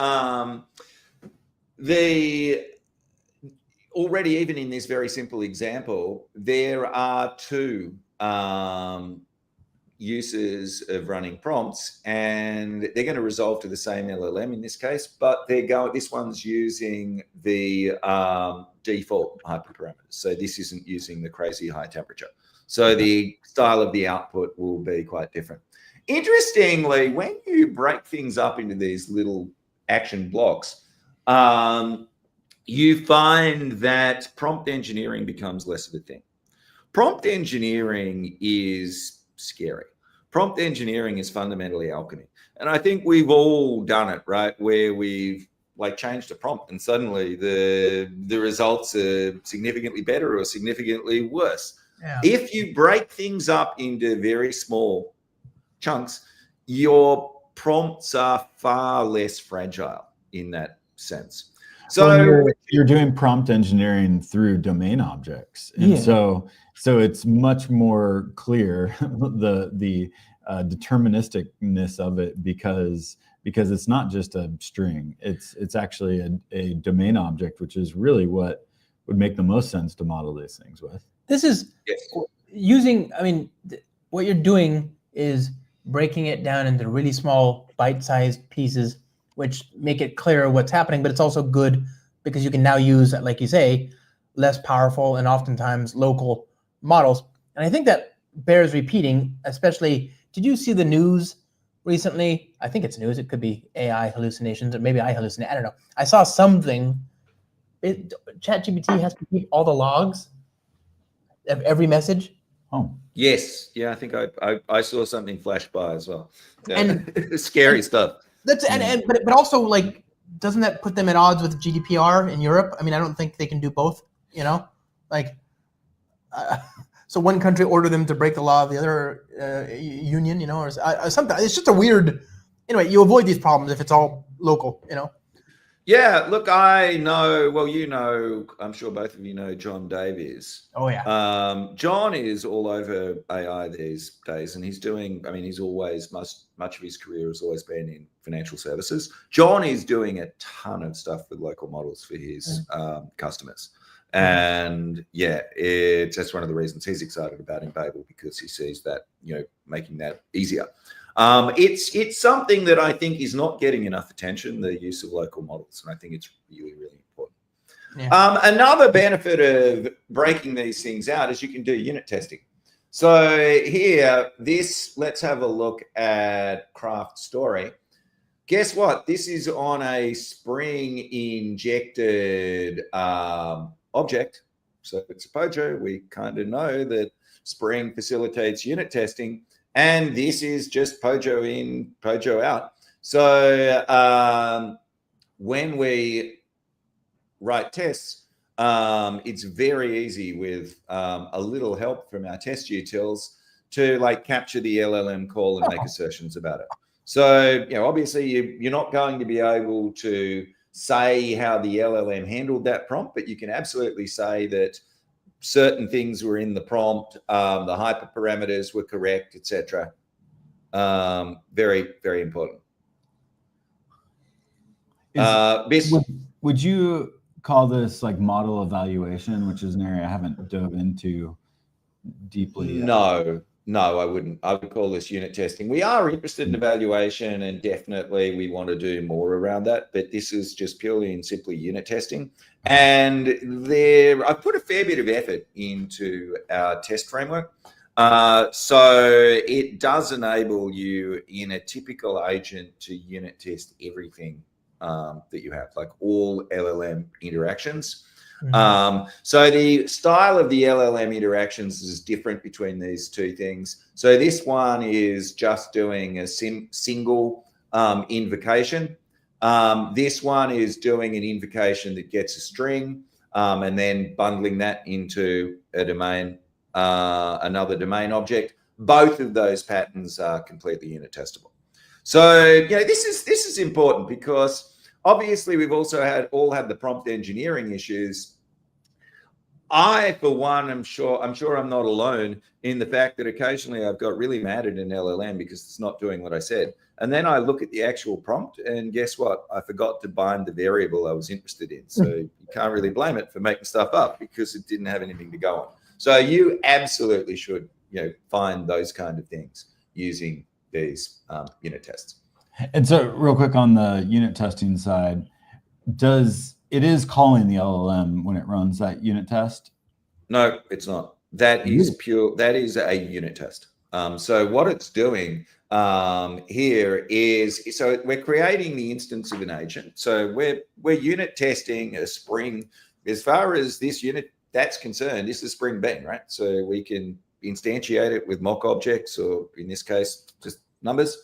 already, even in this very simple example, there are 2 uses of running prompts, and they're going to resolve to the same LLM in this case, but this one's using the default hyperparameters. So this isn't using the crazy high temperature. So the style of the output will be quite different. Interestingly, when you break things up into these little action blocks, you find that prompt engineering becomes less of a thing. Prompt engineering is scary. Prompt engineering is fundamentally alchemy. And I think we've all done it, right? Where we've changed a prompt and suddenly the results are significantly better or significantly worse. Yeah. If you break things up into very small chunks, your prompts are far less fragile in that sense. So you're doing prompt engineering through domain objects, and so it's much more clear the deterministicness of it because it's not just a string; it's actually a domain object, which is really what would make the most sense to model these things with. This is using. I mean, what you're doing is breaking it down into really small, bite-sized pieces, which make it clear what's happening, but it's also good because you can now use, like you say, less powerful and oftentimes local models. And I think that bears repeating, especially, did you see the news recently? I think it's news. It could be AI hallucinations, or maybe I hallucinate. I don't know. I saw something. ChatGPT has to keep all the logs of every message. Oh. Yes. Yeah, I think I saw something flash by as well. Yeah. And scary stuff. But also, doesn't that put them at odds with GDPR in Europe? I mean, I don't think they can do both. So one country order them to break the law of the other union, or something. It's just a weird. Anyway, you avoid these problems if it's all local, Yeah, look, I know, I'm sure both of you know John Davies. Oh, yeah. John is all over AI these days, and he's always, much of his career has always been in financial services. John is doing a ton of stuff with local models for his customers. And yeah, that's one of the reasons he's excited about Embabel, because he sees that, making that easier. It's something that I think is not getting enough attention, the use of local models, and I think it's really, really important. Yeah. Another benefit of breaking these things out is you can do unit testing. So here, let's have a look at Craft Story. Guess what? This is on a Spring injected object. So it's a Pojo. We kind of know that Spring facilitates unit testing. And this is just Pojo in, Pojo out. So when we write tests, it's very easy with a little help from our test utils to capture the LLM call and make assertions about it. So, obviously you're not going to be able to say how the LLM handled that prompt, but you can absolutely say that certain things were in the prompt, the hyperparameters were correct, etc. Very, very important. Would you call this model evaluation, which is an area I haven't dove into deeply yet? No, I wouldn't. I would call this unit testing. We are interested in evaluation, and definitely we want to do more around that, but this is just purely and simply unit testing. And I've put a fair bit of effort into our test framework. So it does enable you in a typical agent to unit test everything that you have, like all LLM interactions. So the style of the LLM interactions is different between these two things. So this one is just doing a single invocation. This one is doing an invocation that gets a string and then bundling that into a domain, another domain object. Both of those patterns are completely unit testable. So this is important, because obviously we've also had the prompt engineering issues. I, for one, I'm sure I'm not alone in the fact that occasionally I've got really mad at an LLM because it's not doing what I said. And then I look at the actual prompt, and guess what? I forgot to bind the variable I was interested in. So you can't really blame it for making stuff up, because it didn't have anything to go on. So you absolutely should, find those kind of things using these unit tests. And so real quick on the unit testing side, it is calling the LLM when it runs that unit test? No, it's not. That is pure. That is a unit test. So what it's doing here is, so we're creating the instance of an agent. So we're unit testing a Spring. As far as this unit that's concerned, this is Spring Bean, right? So we can instantiate it with mock objects, or in this case, just numbers.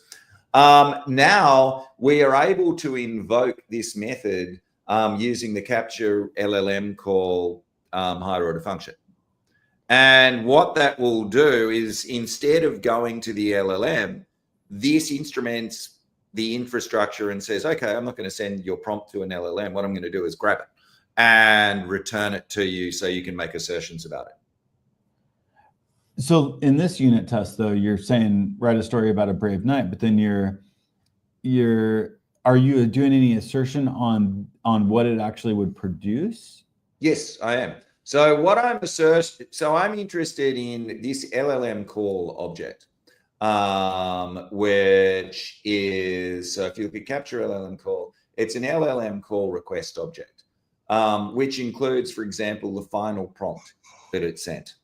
Now we are able to invoke this method using the capture LLM call higher order function. And what that will do is, instead of going to the LLM, this instruments the infrastructure and says, okay, I'm not going to send your prompt to an LLM. What I'm going to do is grab it and return it to you so you can make assertions about it. So in this unit test, though, you're saying write a story about a brave knight, but then are you doing any assertion on what it actually would produce? Yes, I am. So what I'm I'm interested in this LLM call object, which is, so if you look at capture LLM call, it's an LLM call request object, which includes, for example, the final prompt that it sent.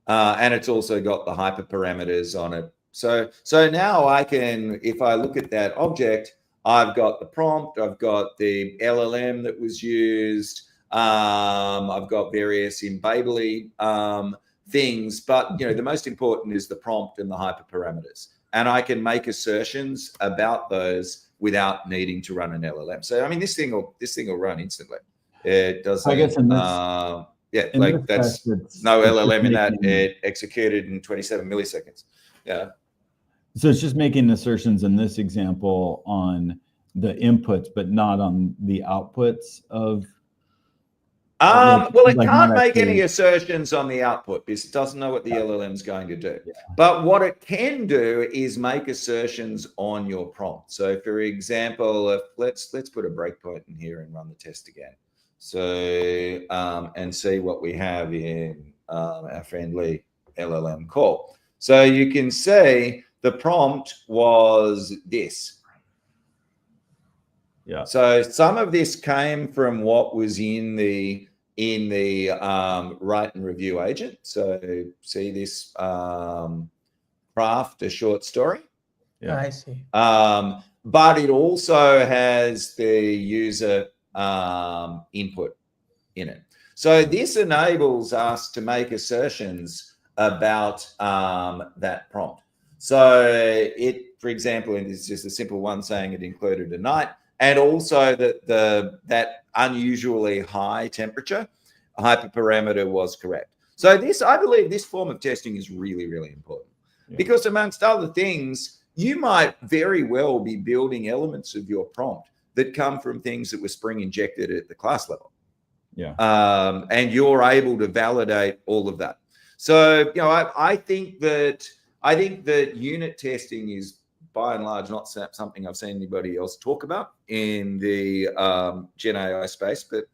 And it's also got the hyperparameters on it. So now I can, if I look at that object, I've got the prompt, I've got the LLM that was used, I've got various Embabel things, but the most important is the prompt and the hyperparameters. And I can make assertions about those without needing to run an LLM. So I mean, this thing will run instantly. It doesn't. I guess in this, that's no LLM in that. It executed in 27 milliseconds. Yeah. So it's just making assertions in this example on the inputs, but not on the outputs of. Well, it can't make any assertions on the output because it doesn't know what the LLM is going to do. Yeah. But what it can do is make assertions on your prompt. So, for example, let's put a breakpoint in here and run the test again. So, and see what we have in our friendly LLM call. So you can see the prompt was this. Yeah. So some of this came from what was in the write and review agent. So see this craft a short story. Yeah. I see. But it also has the user input in it. So this enables us to make assertions about that prompt. So it, for example, and it's just a simple one saying it included a night, and also that that unusually high temperature hyperparameter was correct. So this, I believe, this form of testing is really, really important because amongst other things, you might very well be building elements of your prompt that come from things that were Spring injected at the class level. Yeah. And you're able to validate all of that. So, you know, I think that unit testing is by and large not something I've seen anybody else talk about in the Gen AI space, but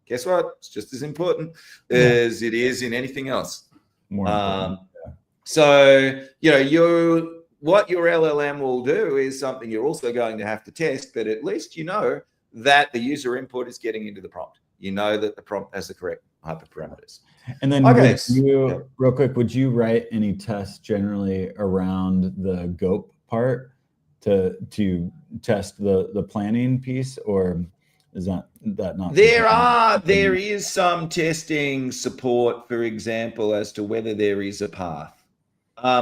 guess what? It's just as important as it is in anything else. More important. So, you know, what your LLM will do is something you're also going to have to test, but at least you know that the user input is getting into the prompt. You know that the prompt has the correct hyperparameters. And then okay, real quick, would you write any tests generally around the GOP part to test the planning piece, or is that not? There is some testing support, for example, as to whether there is a path.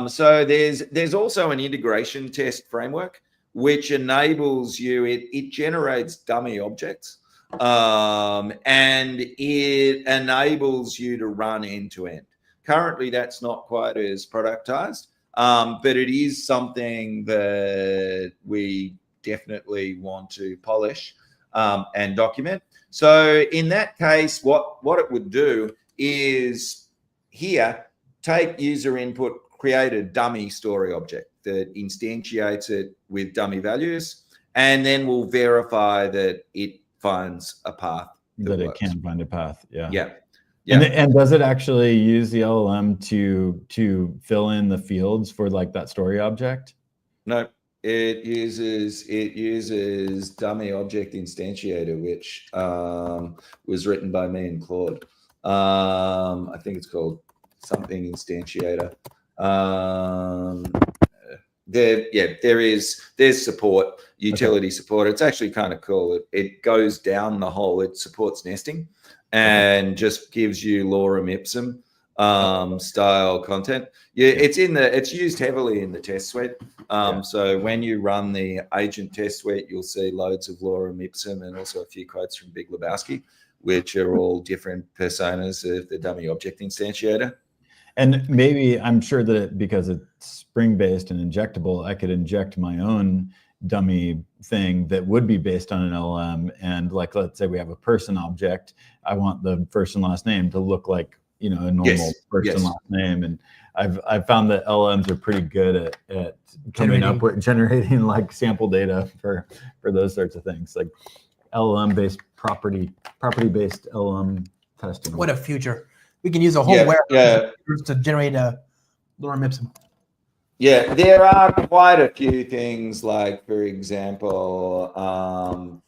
So there's also an integration test framework which enables you. It generates dummy objects, and it enables you to run end to end. Currently, that's not quite as productized, but it is something that we definitely want to polish and document. So in that case, what it would do is here take user input, create a dummy story object that instantiates it with dummy values, and then we'll verify that it finds a path that it can find a path. Yeah. And does it actually use the LLM to fill in the fields for like that story object? No, it uses dummy object instantiator, which was written by me and Claude. I think it's called something instantiator. There's support, utility support. It's actually kind of cool. It goes down the hole. It supports nesting and just gives you lorem ipsum style content. It's used heavily in the test suite. So when you run the agent test suite, you'll see loads of lorem ipsum and also a few quotes from Big Lebowski, which are all different personas of the dummy object instantiator. And maybe, I'm sure that because it's Spring-based and injectable, I could inject my own dummy thing that would be based on an LLM. And like, let's say we have a person object. I want the first and last name to look like, you know, a normal first and last name. And I've found that LLMs are pretty good at coming up with generating like sample data for those sorts of things, like LLM-based property-based LLM testing. What a future. We can use a whole warehouse to generate a lorem ipsum. Yeah, there are quite a few things, like, for example,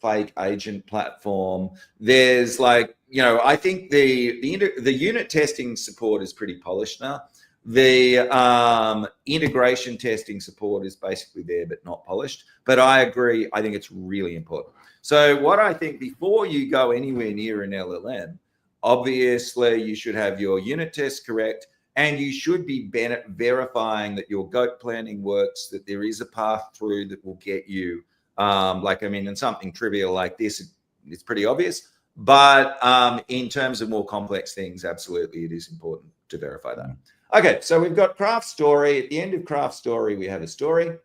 fake agent platform. There's like, you know, I think the unit testing support is pretty polished now. The integration testing support is basically there, but not polished. But I agree. I think it's really important. So what I think, before you go anywhere near an LLM, obviously you should have your unit tests correct, and you should be verifying that your GOAT planning works, that there is a path through that will get you, like, I mean, in something trivial like this, it's pretty obvious. But in terms of more complex things, absolutely, it is important to verify that. Okay, so we've got craft story. At the end of craft story, we have a story.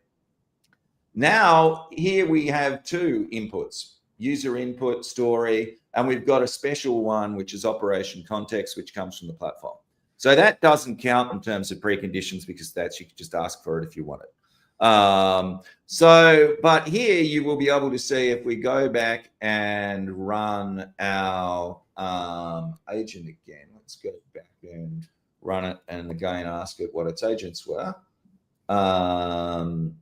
Now, here we have two inputs, user input, story, and we've got a special one, which is operation context, which comes from the platform. So that doesn't count in terms of preconditions, because you can just ask for it if you want it. But here you will be able to see if we go back and run our agent again. Let's go back and run it and again ask it what its agents were. Well,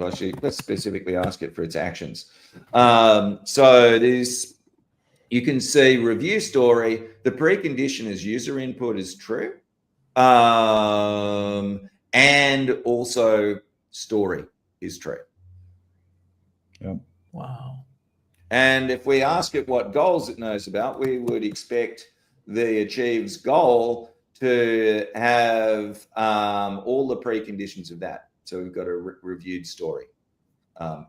actually, let's specifically ask it for its actions. So this, you can see review story. The precondition is user input is true. And also story is true. Yep. Wow. And if we ask it what goals it knows about, we would expect the achieves goal to have all the preconditions of that. So we've got a reviewed story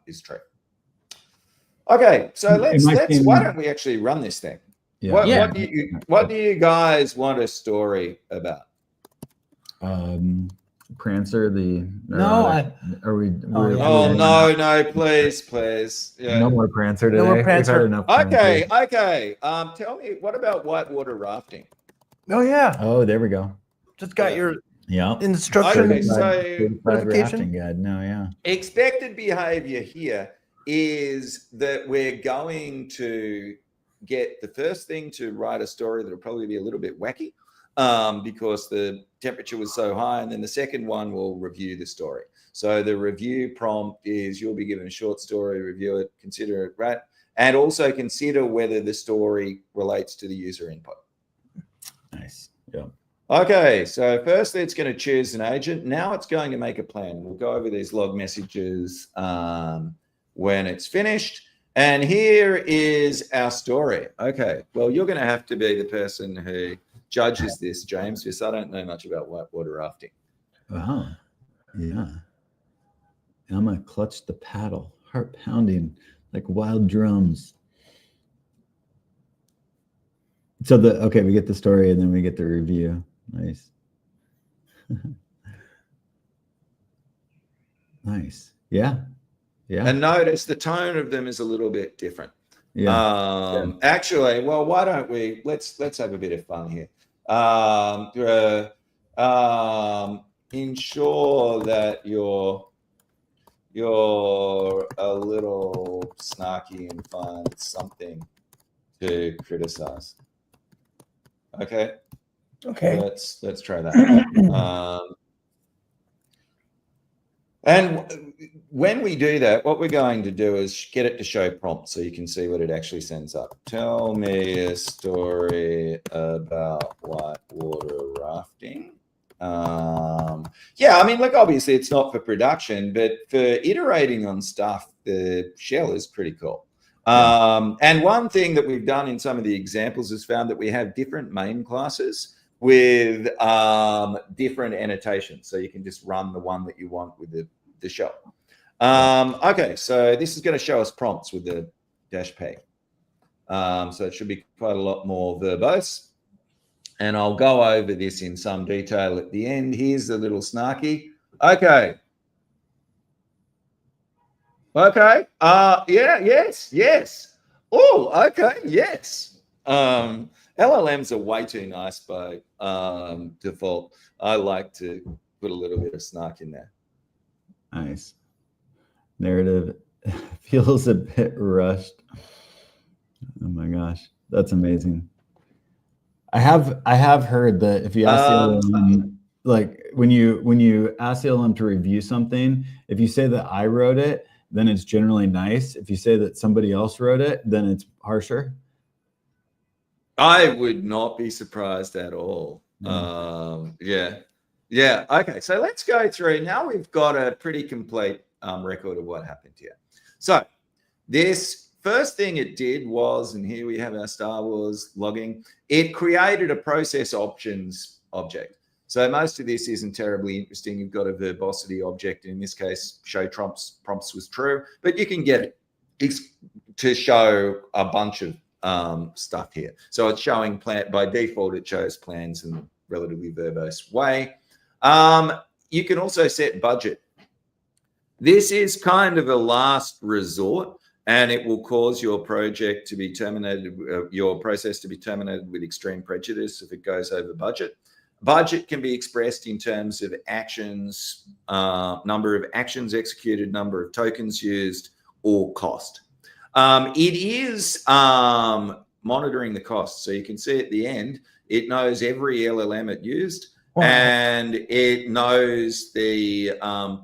is true. Okay, so why don't we actually run this thing? Yeah. What do you guys want a story about? Prancer, the No, no, please. Yeah. No more Prancer today. No more Prancer. We've had enough Okay. Prancer. Tell me, what about whitewater rafting? Oh yeah. Oh, there we go. Just got your Yeah. instruction. Okay, so rafting guide. No, yeah. Expected behavior here is that we're going to get the first thing to write a story that'll probably be a little bit wacky because the temperature was so high, and then the second one will review the story. So the review prompt is you'll be given a short story, review it, consider it, right? And also consider whether the story relates to the user input. Nice. Yeah. Okay, so firstly, it's going to choose an agent. Now it's going to make a plan. We'll go over these log messages when it's finished. And here is our story. Okay, well, you're going to have to be the person who judges this, James, because I don't know much about whitewater rafting. Uh-huh. Yeah. Emma clutched the paddle, heart pounding like wild drums. So we get the story and then we get the review. Nice. Nice. Yeah. Yeah. And notice the tone of them is a little bit different. Yeah. Actually, well, why don't we let's have a bit of fun here. Ensure that you're a little snarky and find something to criticize. Okay. Let's try that. And when we do that, what we're going to do is get it to show prompts so you can see what it actually sends up. Tell me a story about whitewater rafting. Yeah, I mean, look, obviously it's not for production, but for iterating on stuff, the shell is pretty cool. And one thing that we've done in some of the examples is found that we have different main classes with different annotations. So you can just run the one that you want with the shell. Okay, so this is going to show us prompts with the -p. So it should be quite a lot more verbose. And I'll go over this in some detail at the end. Here's the little snarky. Okay. Okay. Yes. Oh, okay. Yes. LLMs are way too nice by default. I like to put a little bit of snark in there. Nice. Narrative feels a bit rushed. Oh my gosh, that's amazing. I have heard that if you ask the LLM, like when you ask the LLM to review something, if you say that I wrote it, then it's generally nice. If you say that somebody else wrote it, then it's harsher. I would not be surprised at all. Yeah. Okay, so let's go through. Now we've got a pretty complete record of what happened here. So this first thing it did was, and here we have our Star Wars logging, it created a process options object. So most of this isn't terribly interesting. You've got a verbosity object. In this case, show prompts was true, but you can get it to show a bunch of stuff here. So it's showing plan by default, it shows plans in a relatively verbose way. You can also set budget. This is kind of a last resort, and it will cause your project to be terminated, your process to be terminated with extreme prejudice if it goes over budget. Budget can be expressed in terms of actions, number of actions executed, number of tokens used, or cost. It is monitoring the cost. So you can see at the end, it knows every LLM it used, and it knows the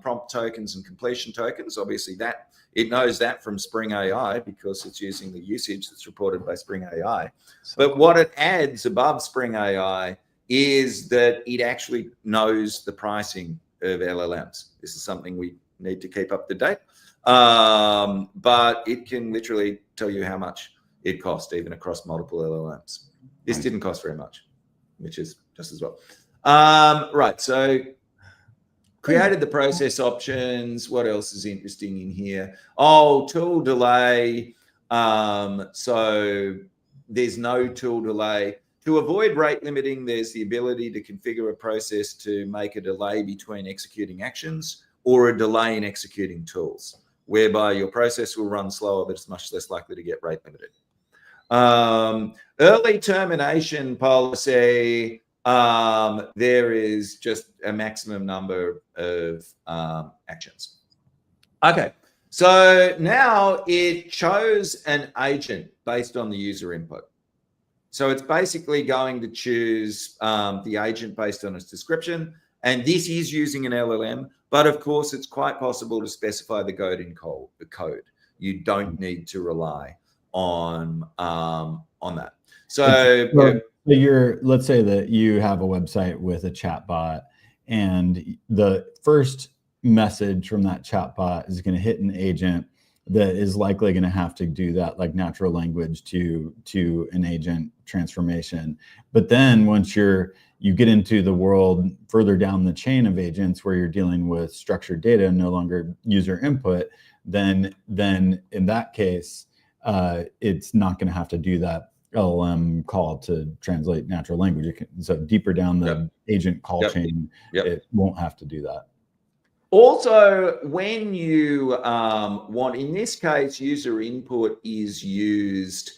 prompt tokens and completion tokens. Obviously, that it knows that from Spring AI because it's using the usage that's reported by Spring AI. But what it adds above Spring AI is that it actually knows the pricing of LLMs. This is something we need to keep up to date. But it can literally tell you how much it cost, even across multiple LLMs. This didn't cost very much, which is just as well. Right, so created the process options. What else is interesting in here? Oh, tool delay. So there's no tool delay. To avoid rate limiting, there's the ability to configure a process to make a delay between executing actions or a delay in executing tools, whereby your process will run slower, but it's much less likely to get rate limited. Early termination policy, there is just a maximum number of actions. Okay, so now it chose an agent based on the user input. So it's basically going to choose the agent based on its description. And this is using an LLM, but of course it's quite possible to specify the code in code. You don't need to rely on that. So let's say that you have a website with a chatbot, and the first message from that chatbot is going to hit an agent that is likely going to have to do that like natural language to an agent transformation. But then once you get into the world further down the chain of agents where you're dealing with structured data and no longer user input, then in that case, it's not going to have to do that LLM call to translate natural language. So deeper down the agent call chain, it won't have to do that. Also, when you want, in this case, user input is used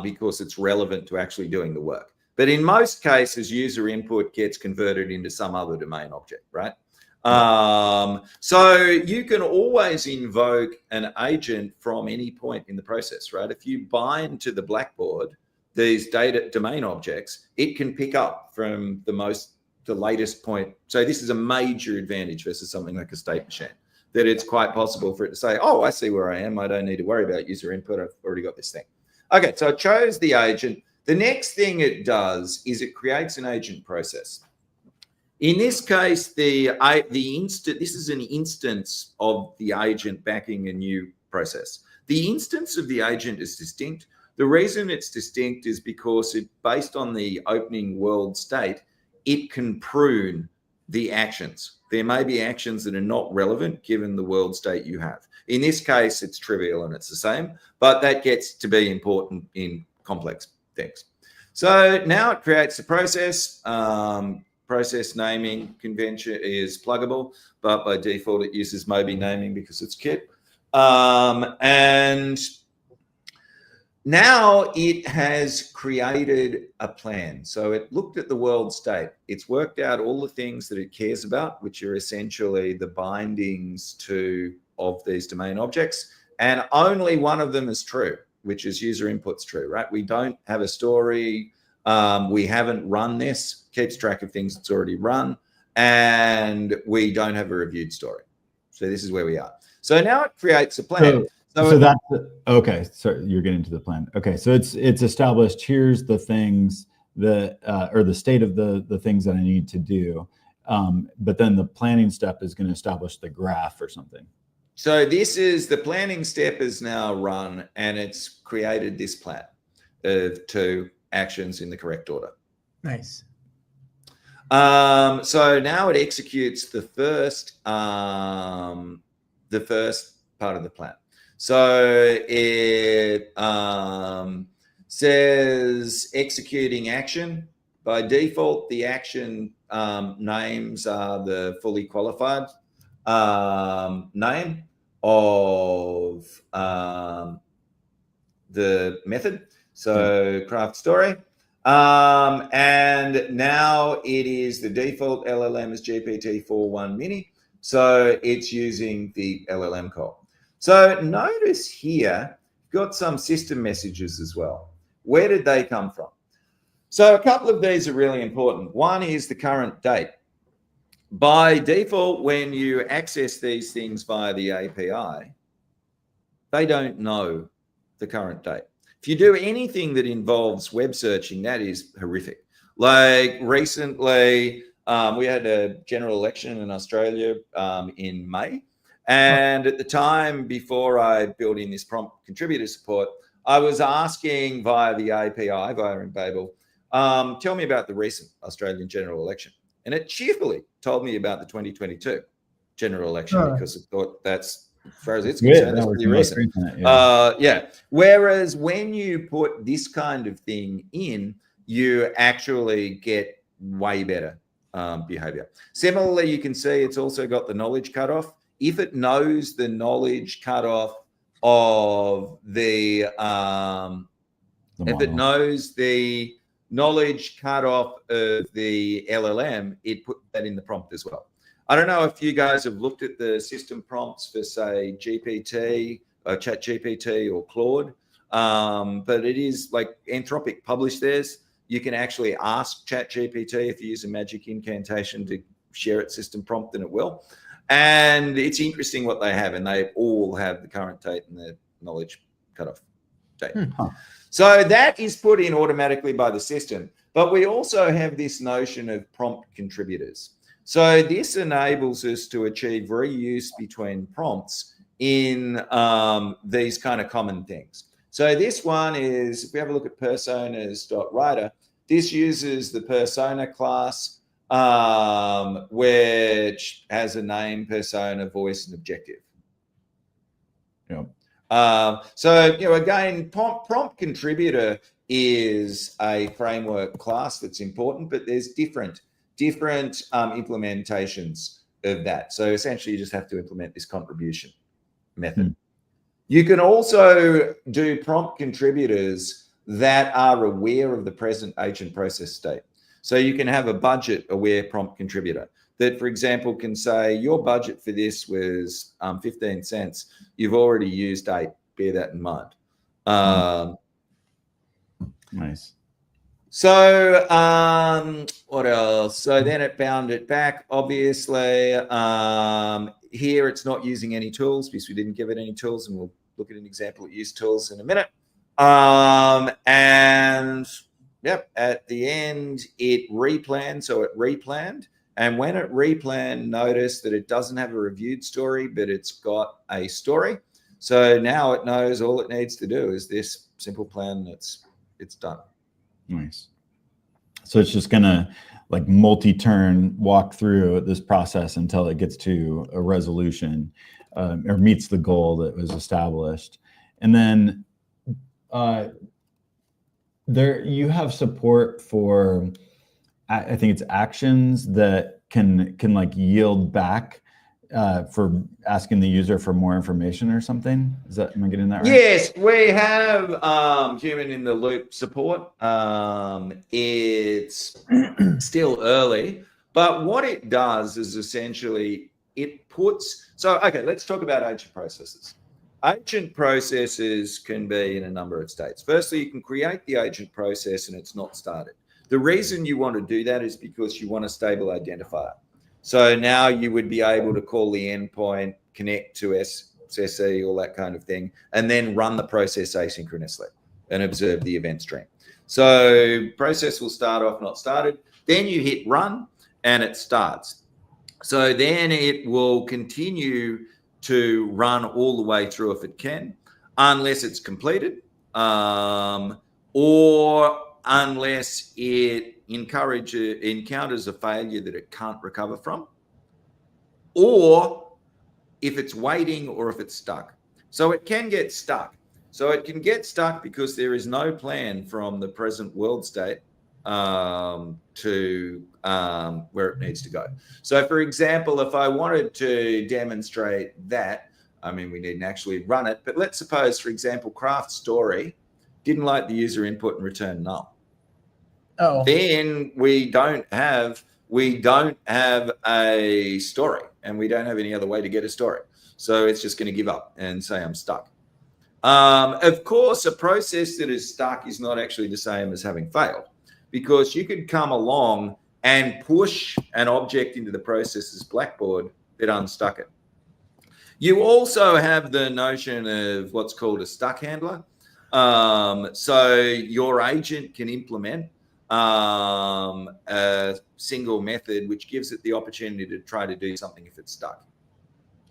because it's relevant to actually doing the work. But in most cases, user input gets converted into some other domain object, right? So you can always invoke an agent from any point in the process, right? If you bind to the Blackboard these data domain objects, it can pick up from the latest point. So this is a major advantage versus something like a state machine, that it's quite possible for it to say, oh, I see where I am. I don't need to worry about user input. I've already got this thing. Okay, so it chose the agent. The next thing it does is it creates an agent process. In this case, this is an instance of the agent backing a new process. The instance of the agent is distinct. The reason it's distinct is because based on the opening world state, it can prune the actions. There may be actions that are not relevant given the world state you have. In this case, it's trivial and it's the same, but that gets to be important in complex things. So now it creates a process. Process naming convention is pluggable, but by default it uses Moby naming because it's Kit. And now it has created a plan. So it looked at the world state. It's worked out all the things that it cares about, which are essentially the bindings of these domain objects. And only one of them is true, which is user input's true, right? We don't have a story. We haven't run this, keeps track of things it's already run, and we don't have a reviewed story. So this is where we are. So now it creates a plan. So that's okay. So you're getting to the plan. Okay, so it's established. Here's the things that, or the state of the things that I need to do. But then the planning step is going to establish the graph or something. So this is the planning step is now run, and it's created this plan of 2 actions in the correct order. Nice. So now it executes the first part of the plan. So it says executing action. By default, the action names are the fully qualified name of the method. So craft story. And now it is the default LLM is GPT-4.1 Mini. So it's using the LLM call. So notice here, got some system messages as well. Where did they come from? So a couple of these are really important. One is the current date. By default, when you access these things via the API, they don't know the current date. If you do anything that involves web searching, that is horrific. Like recently, we had a general election in Australia in May. And at the time, before I built in this prompt contributor support, I was asking via the API, via Embabel, tell me about the recent Australian general election. And it cheerfully told me about the 2022 general election because it thought that's, as far as it's concerned, that's pretty recent. Yeah. Whereas when you put this kind of thing in, you actually get way better behavior. Similarly, you can see it's also got the knowledge cutoff. If it knows the knowledge cutoff of the, if it knows the knowledge cutoff of the LLM, it put that in the prompt as well. I don't know if you guys have looked at the system prompts for, say, GPT, ChatGPT or Claude, but it is like Anthropic published theirs. You can actually ask ChatGPT if you use a magic incantation to share its system prompt, and it will. And it's interesting what they have, and they all have the current date and the knowledge cutoff date. So that is put in automatically by the system. But we also have this notion of prompt contributors. So this enables us to achieve reuse between prompts in these kind of common things. So this one is, if we have a look at personas.writer, this uses the persona class, which has a name, persona, voice, and objective. Yeah. So, again, prompt contributor is a framework class that's important, but there's different implementations of that. So essentially, you just have to implement this contribution method. You can also do prompt contributors that are aware of the present agent process state. So you can have a budget aware prompt contributor that, for example, can say your budget for this was 15 cents. You've already used 8. Bear that in mind. Nice. So what else? So then it bound it back. Obviously, here it's not using any tools because we didn't give it any tools, and we'll look at an example that used tools in a minute. And yep, at the end it replanned. So it replanned, and when it replanned, notice that it doesn't have a reviewed story, but it's got a story. So now it knows all it needs to do is this simple plan. It's done. Nice. So it's just gonna like multi-turn walk through this process until it gets to a resolution or meets the goal that was established. And then there you have support for, I think it's actions that can like yield back for asking the user for more information or something. Am I getting that right? Yes, we have human in the loop support. It's still early, but what it does is essentially it puts, so okay, let's talk about agent processes. Agent processes can be in a number of states. Firstly, you can create the agent process and it's not started. The reason you want to do that is because you want a stable identifier. So now you would be able to call the endpoint, connect to SSE, all that kind of thing, and then run the process asynchronously and observe the event stream. So process will start off not started. Then you hit run and it starts. So then it will continue to run all the way through if it can, unless it's completed, or unless it encounters a failure that it can't recover from, or if it's waiting or if it's stuck. So it can get stuck. So it can get stuck because there is no plan from the present world state to where it needs to go. So for example, if I wanted to demonstrate that, I mean, we needn't actually run it, but let's suppose, for example, craft story didn't like the user input and return null. then we don't have a story, and we don't have any other way to get a story. So it's just going to give up and say I'm stuck. Of course, a process that is stuck is not actually the same as having failed, because you could come along and push an object into the process's blackboard that unstuck it. You also have the notion of what's called a stuck handler. So your agent can implement a single method which gives it the opportunity to try to do something if it's stuck.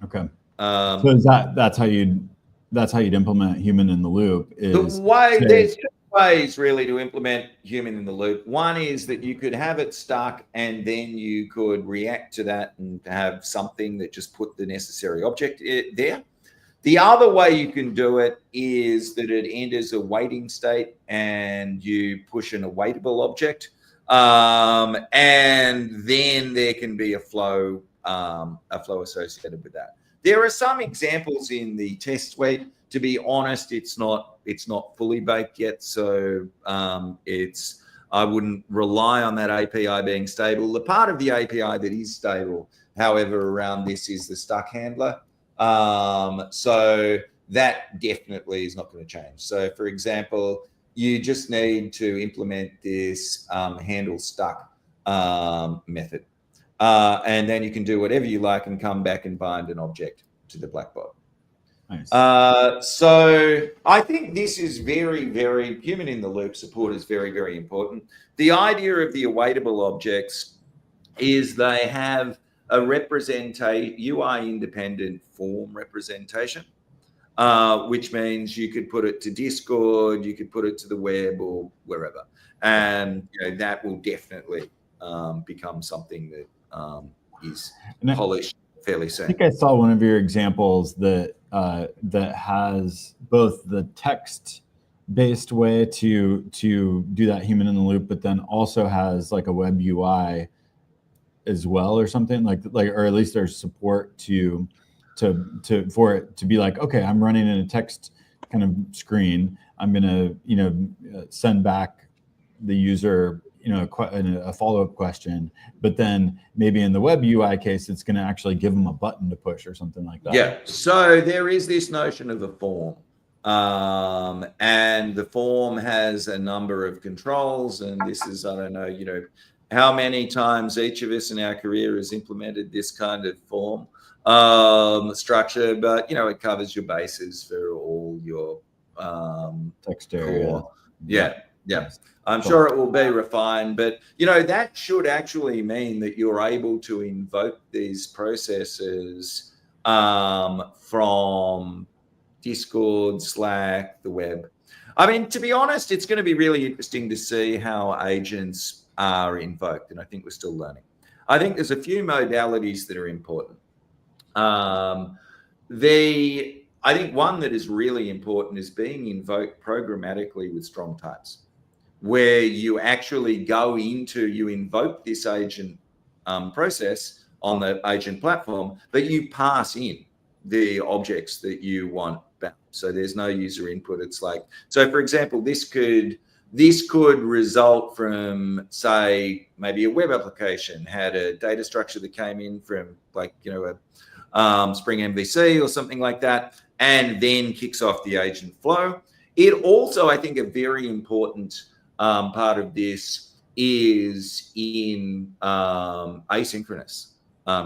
Okay. So is that's how you'd implement human in the loop? There's two ways really to implement human in the loop. One is that you could have it stuck and then you could react to that and have something that just put the necessary object there. The other way you can do it is that it enters a waiting state and you push an awaitable object, and then there can be a flow associated with that. There are some examples in the test suite. To be honest, it's not fully baked yet, so I wouldn't rely on that API being stable. The part of the API that is stable, however, around this is the stuck handler. So that definitely is not going to change. So, for example, you just need to implement this handle stuck method, and then you can do whatever you like and come back and bind an object to the blackboard. Nice. So I think this is very, very human in the loop support is very, very important. The idea of the awaitable objects is they have a UI independent form representation, which means you could put it to Discord, you could put it to the web or wherever, and that will definitely become something that is polished fairly soon. I think I saw one of your examples that has both the text-based way to do that human in the loop, but then also has like a web UI as well, or something like, or at least there's support for it to be like, okay, I'm running in a text kind of screen. I'm gonna send back the user a follow-up question, but then maybe in the web UI case, it's going to actually give them a button to push or something like that. Yeah. So there is this notion of a form, and the form has a number of controls, and this is, I don't know, how many times each of us in our career has implemented this kind of form structure, but it covers your bases for all your text area. Core. Yeah. I'm sure it will be refined, but that should actually mean that you're able to invoke these processes from Discord, Slack, the web. I mean, to be honest, it's going to be really interesting to see how agents are invoked, and I think we're still learning. I think there's a few modalities that are important. I think one that is really important is being invoked programmatically with strong types, where you actually you invoke this agent process on the agent platform, but you pass in the objects that you want back. So there's no user input. It's like, so for example, this could result from, say, maybe a web application had a data structure that came in from like, a Spring MVC or something like that, and then kicks off the agent flow. It also, I think, a very important part of this is in asynchronous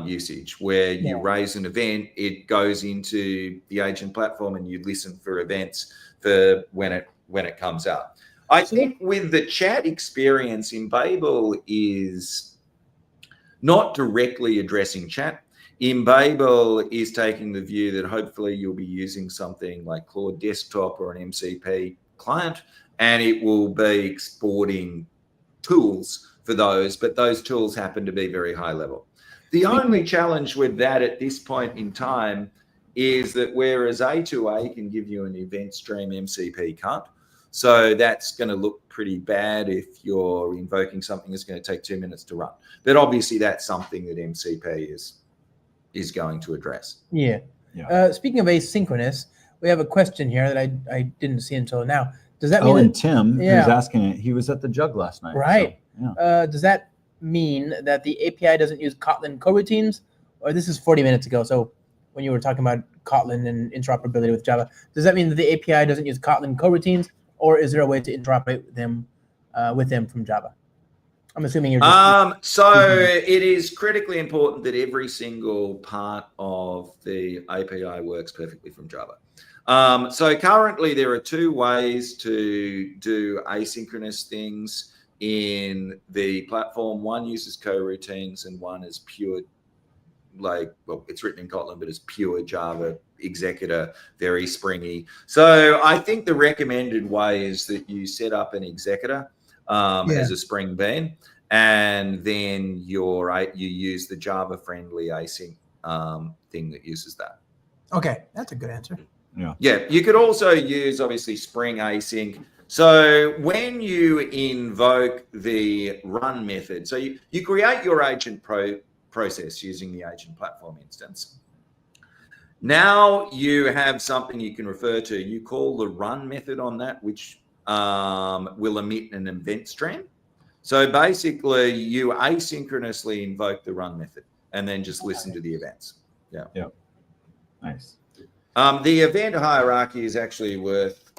usage, where you raise an event, it goes into the agent platform, and you listen for events for when it comes out. I think with the chat experience, Embabel is not directly addressing chat. Embabel is taking the view that hopefully you'll be using something like Claude Desktop or an MCP client, and it will be exporting tools for those, but those tools happen to be very high level. The only challenge with that at this point in time is that whereas A2A can give you an event stream, MCP can't. So that's going to look pretty bad if you're invoking something that's going to take 2 minutes to run. But obviously that's something that MCP is going to address. Yeah. Speaking of asynchronous, we have a question here that I didn't see until now. Does that mean and Tim, who's Yeah. asking it, he was at the Jug last night. Right. So, yeah. Does that mean that the API doesn't use Kotlin coroutines? Or this is 40 minutes ago, so when you were talking about Kotlin and interoperability with Java, does that mean that the API doesn't use Kotlin coroutines, or is there a way to interoperate with them from Java? I'm assuming you're just... So it is critically important that every single part of the API works perfectly from Java. So currently there are two ways to do asynchronous things in the platform. One uses coroutines and one is pure, it's written in Kotlin, but it's pure Java executor, very springy. So I think the recommended way is that you set up an executor as a Spring Bean, and then you use the Java friendly async thing that uses that. Okay, that's a good answer. Yeah, you could also use obviously Spring Async. So when you invoke the run method, so you create your agent process using the agent platform instance. Now you have something you can refer to. You call the run method on that, which will emit an event stream. So basically you asynchronously invoke the run method and then just listen to the events. Yeah. Nice. The event hierarchy is actually worth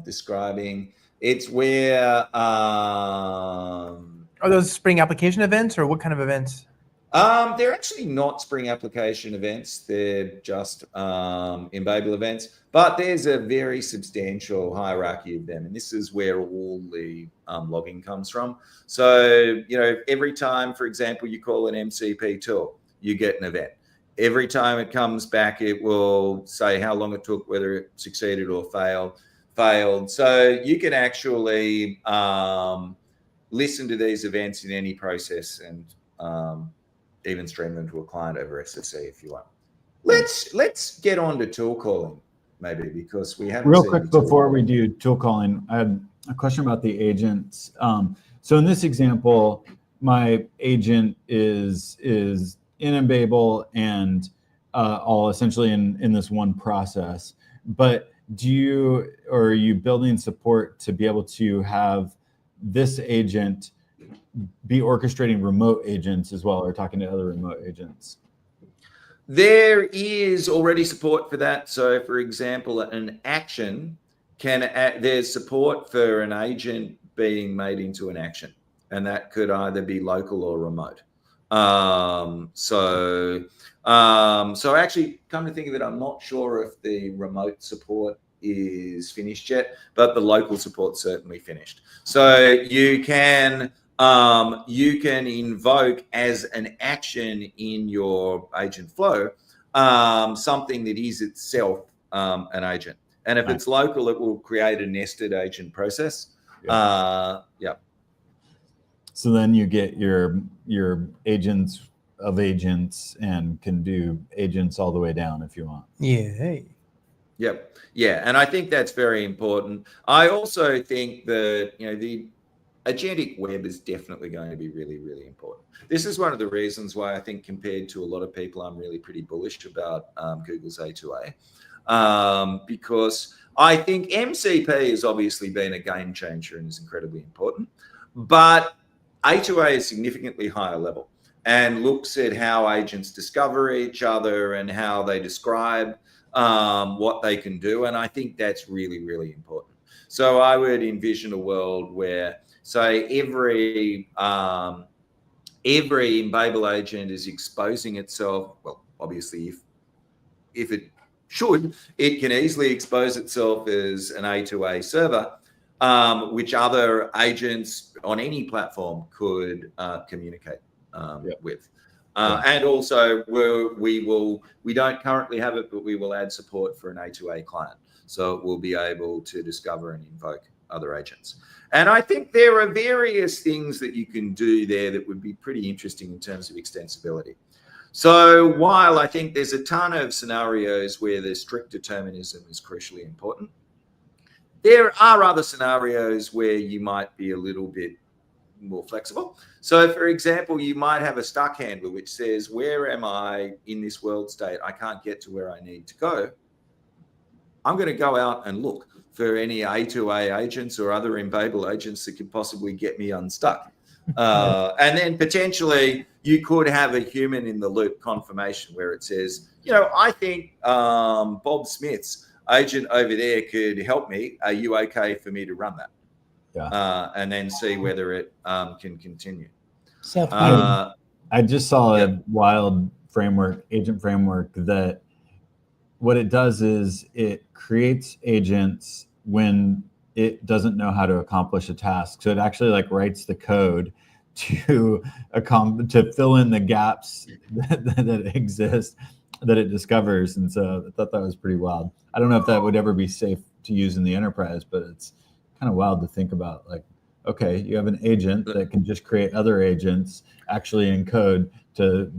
describing. It's where... Are those Spring application events, or what kind of events? They're actually not Spring application events. They're just Embabel events. But there's a very substantial hierarchy of them. And this is where all the logging comes from. So, every time, for example, you call an MCP tool, you get an event. Every time it comes back, it will say how long it took, whether it succeeded or failed. So you can actually listen to these events in any process and even stream them to a client over SSC if you want. Let's get on to tool calling, maybe, because we haven't. Real quick before we do tool calling, I had a question about the agents. So in this example, my agent is in Embabel and all essentially in this one process. But are you building support to be able to have this agent be orchestrating remote agents as well, or talking to other remote agents? There is already support for that. So for example, an action there's support for an agent being made into an action, and that could either be local or remote. So actually, come to think of it, I'm not sure if the remote support is finished yet, but the local support's certainly finished. So you can invoke as an action in your agent flow something that is itself an agent, and if it's local, it will create a nested agent process. So then you get your agents of agents and can do agents all the way down if you want. Yep. Yeah. And I think that's very important. I also think that, the agentic web is definitely going to be really, really important. This is one of the reasons why I think, compared to a lot of people, I'm really pretty bullish about Google's A2A, because I think MCP has obviously been a game changer and is incredibly important, but A2A is significantly higher level and looks at how agents discover each other and how they describe what they can do. And I think that's really, really important. So I would envision a world where, say, every Embabel agent is exposing itself. Well, obviously, if it should, it can easily expose itself as an A2A server, which other agents on any platform could communicate with. And also, we don't currently have it, but we will add support for an A2A client. So we'll be able to discover and invoke other agents. And I think there are various things that you can do there that would be pretty interesting in terms of extensibility. So while I think there's a ton of scenarios where the strict determinism is crucially important, there are other scenarios where you might be a little bit more flexible. So for example, you might have a stuck handler which says, where am I in this world state? I can't get to where I need to go. I'm going to go out and look for any A2A agents or other Embabel agents that could possibly get me unstuck. And then potentially you could have a human in the loop confirmation where it says, I think Bob Smith's agent over there could help me. Are you okay for me to run that? Yeah. And then see whether it can continue. I just saw a wild agent framework that what it does is it creates agents when it doesn't know how to accomplish a task. So it actually like writes the code to fill in the gaps that exist, that it discovers. And so I thought that was pretty wild. I don't know if that would ever be safe to use in the enterprise, but it's kind of wild to think about. Like, okay, you have an agent that can just create other agents actually in code to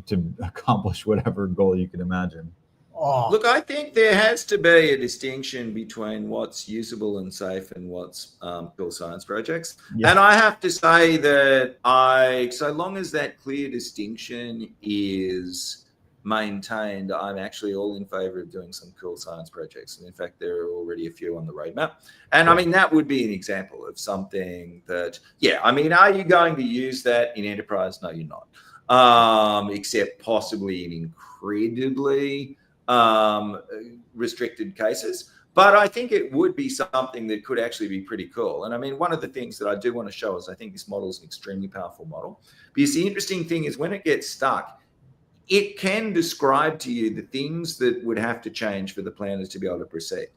accomplish whatever goal you can imagine. Look, I think there has to be a distinction between what's usable and safe and what's pure science projects. Yeah. And I have to say that so long as that clear distinction is maintained, I'm actually all in favor of doing some cool science projects. And in fact, there are already a few on the roadmap. And I mean, that would be an example of something that, are you going to use that in enterprise? No, you're not. Except possibly in incredibly restricted cases. But I think it would be something that could actually be pretty cool. And I mean, one of the things that I do want to show is I think this model is an extremely powerful model. Because the interesting thing is when it gets stuck, it can describe to you the things that would have to change for the planners to be able to proceed.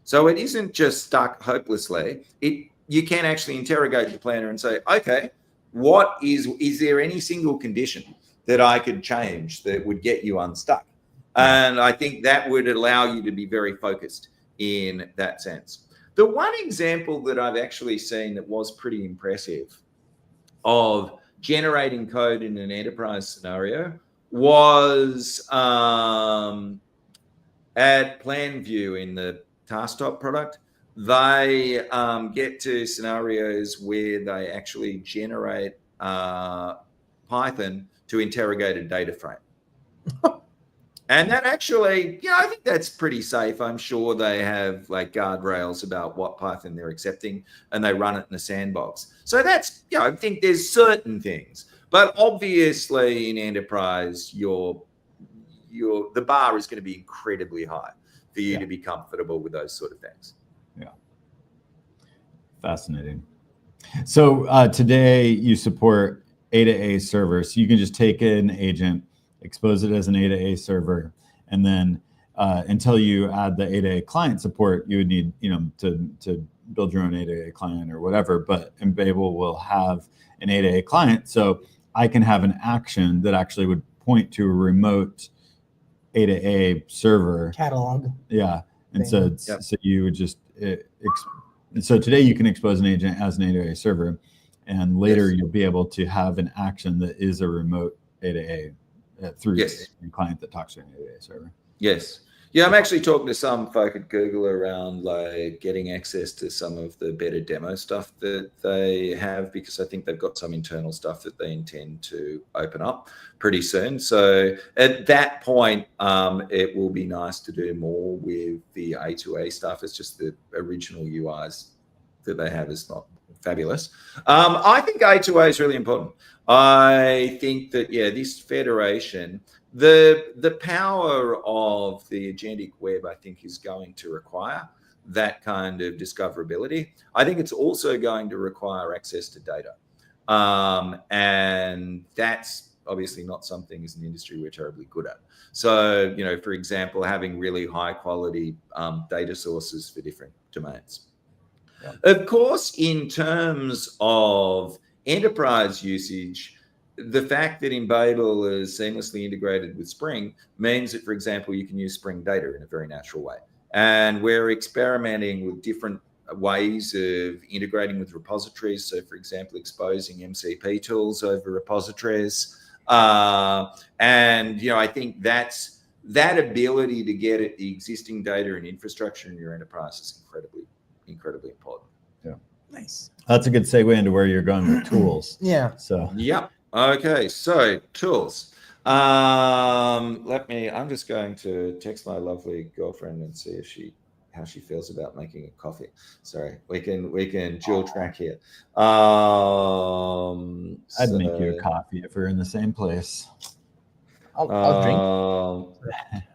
So it isn't just stuck hopelessly. You can actually interrogate the planner and say, okay, is there any single condition that I could change that would get you unstuck? And I think that would allow you to be very focused in that sense. The one example that I've actually seen that was pretty impressive of generating code in an enterprise scenario was at PlanView in the TaskTop product. They get to scenarios where they actually generate Python to interrogate a data frame. And that actually, I think that's pretty safe. I'm sure they have like guardrails about what Python they're accepting and they run it in a sandbox. So that's, I think there's certain things, but obviously in enterprise, the bar is going to be incredibly high for you to be comfortable with those sort of things. Yeah. Fascinating. So today you support A to A servers. So you can just take an agent, expose it as an A to A server, and then until you add the A to A client support, you would need to build your own A to A client or whatever. But Embabel will have an A to A client, so I can have an action that actually would point to a remote A to A server catalog. Yeah, and so you would just so today you can expose an agent as an A to A server, and later you'll be able to have an action that is a remote A to A. Through a client that talks to an A server. Yes. Yeah, I'm actually talking to some folk at Google around like getting access to some of the better demo stuff that they have, because I think they've got some internal stuff that they intend to open up pretty soon. So at that point, it will be nice to do more with the A2A stuff. It's just the original UIs that they have is not fabulous. I think A2A is really important. I think that, this federation, the power of the agentic web, I think, is going to require that kind of discoverability. I think it's also going to require access to data. And that's obviously not something as an industry we're terribly good at. So, for example, having really high quality data sources for different domains. Yeah. Of course, in terms of enterprise usage, the fact that Embabel is seamlessly integrated with Spring means that, for example, you can use Spring data in a very natural way. And we're experimenting with different ways of integrating with repositories. So, for example, exposing MCP tools over repositories. And, I think that ability to get at the existing data and infrastructure in your enterprise is incredibly important. Yeah. Nice. That's a good segue into where you're going with tools. Yeah. So. Yep. Okay. So tools. I'm just going to text my lovely girlfriend and see if she how she feels about making a coffee. Sorry, we can dual track here. I'd make you a coffee if we're in the same place. I'll drink.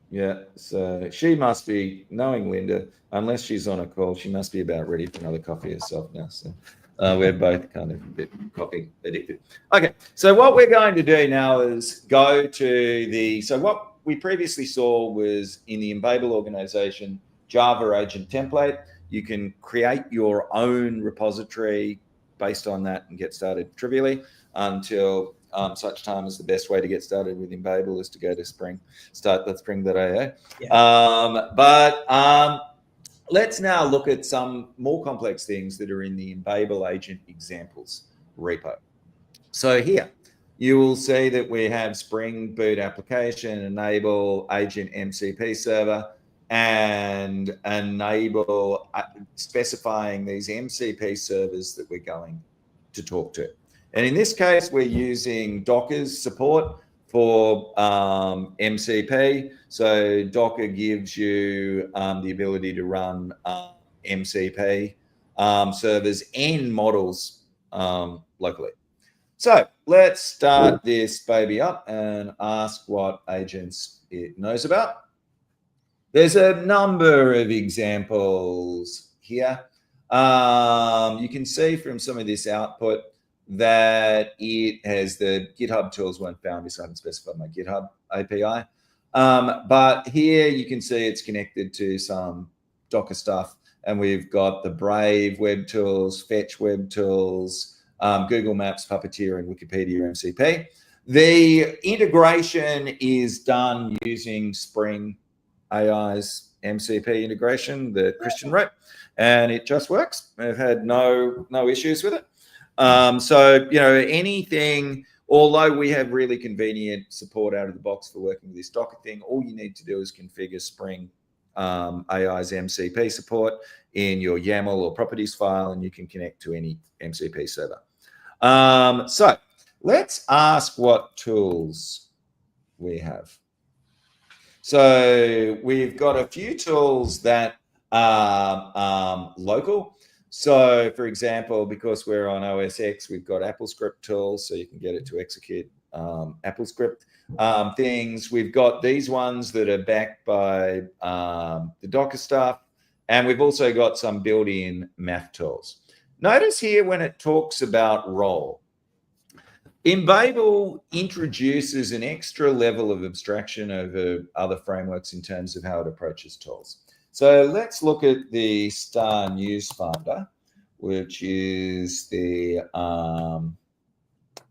Yeah, so she must be, knowing Linda, unless she's on a call, she must be about ready for another coffee herself now. So we're both kind of a bit coffee addicted. Okay, so what we're going to do now is go to so what we previously saw was in the Embabel organization, Java agent template. You can create your own repository based on that and get started trivially until such time as the best way to get started with Embabel is to go to start.spring.io. Yeah. Let's now look at some more complex things that are in the Embabel agent examples repo. So here, you will see that we have Spring Boot application, enable agent MCP server, and enable specifying these MCP servers that we're going to talk to. And in this case, we're using Docker's support for MCP. So Docker gives you the ability to run MCP servers and models locally. So let's start this baby up and ask what agents it knows about. There's a number of examples here. You can see from some of this output that it has the GitHub tools weren't found because I haven't specified my GitHub API. But here you can see it's connected to some Docker stuff, and we've got the Brave web tools, Fetch web tools, Google Maps, Puppeteer, and Wikipedia MCP. The integration is done using Spring AI's MCP integration, the Christian wrote, and it just works. I've had no issues with it. So, anything, although we have really convenient support out of the box for working with this Docker thing, all you need to do is configure Spring AI's MCP support in your YAML or properties file, and you can connect to any MCP server. So let's ask what tools we have. So we've got a few tools that are local. So, for example, because we're on OS X, we've got AppleScript tools, so you can get it to execute AppleScript things. We've got these ones that are backed by the Docker stuff, and we've also got some built-in math tools. Notice here when it talks about role, Embabel introduces an extra level of abstraction over other frameworks in terms of how it approaches tools. So let's look at the Star News Finder, which is the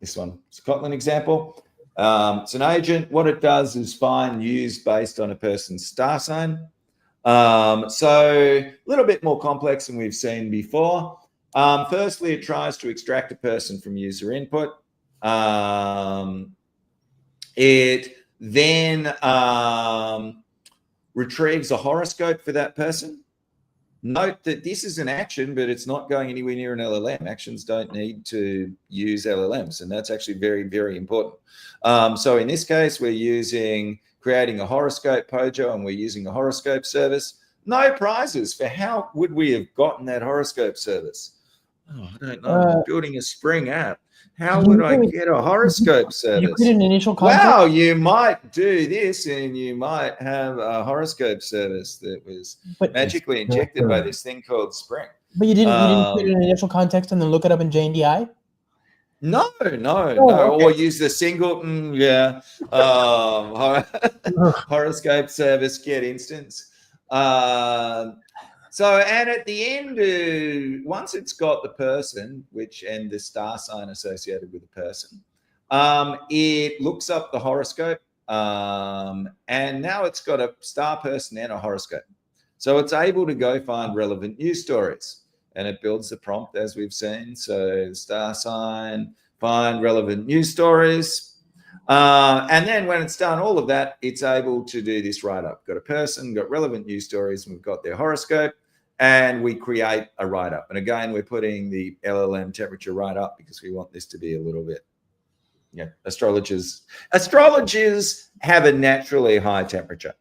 this one, Scotland example. It's an agent. What it does is find news based on a person's star sign. So a little bit more complex than we've seen before. Firstly, it tries to extract a person from user input. It then retrieves a horoscope for that person. Note that this is an action, but it's not going anywhere near an LLM. Actions don't need to use LLMs, and that's actually very, very important. So in this case, we're creating a horoscope Pojo, and we're using a horoscope service. No prizes for how would we have gotten that horoscope service? Oh, I don't know. I'm building a Spring app. How would I get a horoscope service? You put an initial context? Wow, you might do this, and you might have a horoscope service that was magically injected by this thing called Spring. But you didn't put an initial context and then look it up in JNDI? No. Okay. Or use the singleton, horoscope service get instance. So, and at the end, once it's got the person, and the star sign associated with the person, it looks up the horoscope, and now it's got a star person and a horoscope. So it's able to go find relevant news stories, and it builds the prompt as we've seen. So star sign, find relevant news stories. And then when it's done all of that, it's able to do this write-up. Got a person, got relevant news stories, and we've got their horoscope. And we create a write-up. And again, we're putting the LLM temperature right up because we want this to be a little bit, astrologers have a naturally high temperature.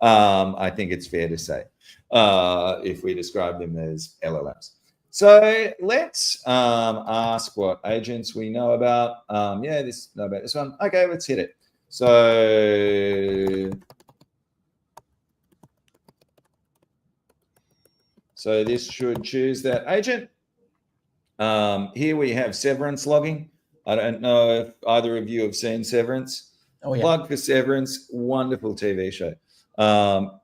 I think it's fair to say, if we describe them as LLMs. So let's ask what agents we know about. Know about this one. Okay, let's hit it. So this should choose that agent. Here we have severance logging. I don't know if either of you have seen Severance. Oh, yeah. Plug for Severance, wonderful TV show.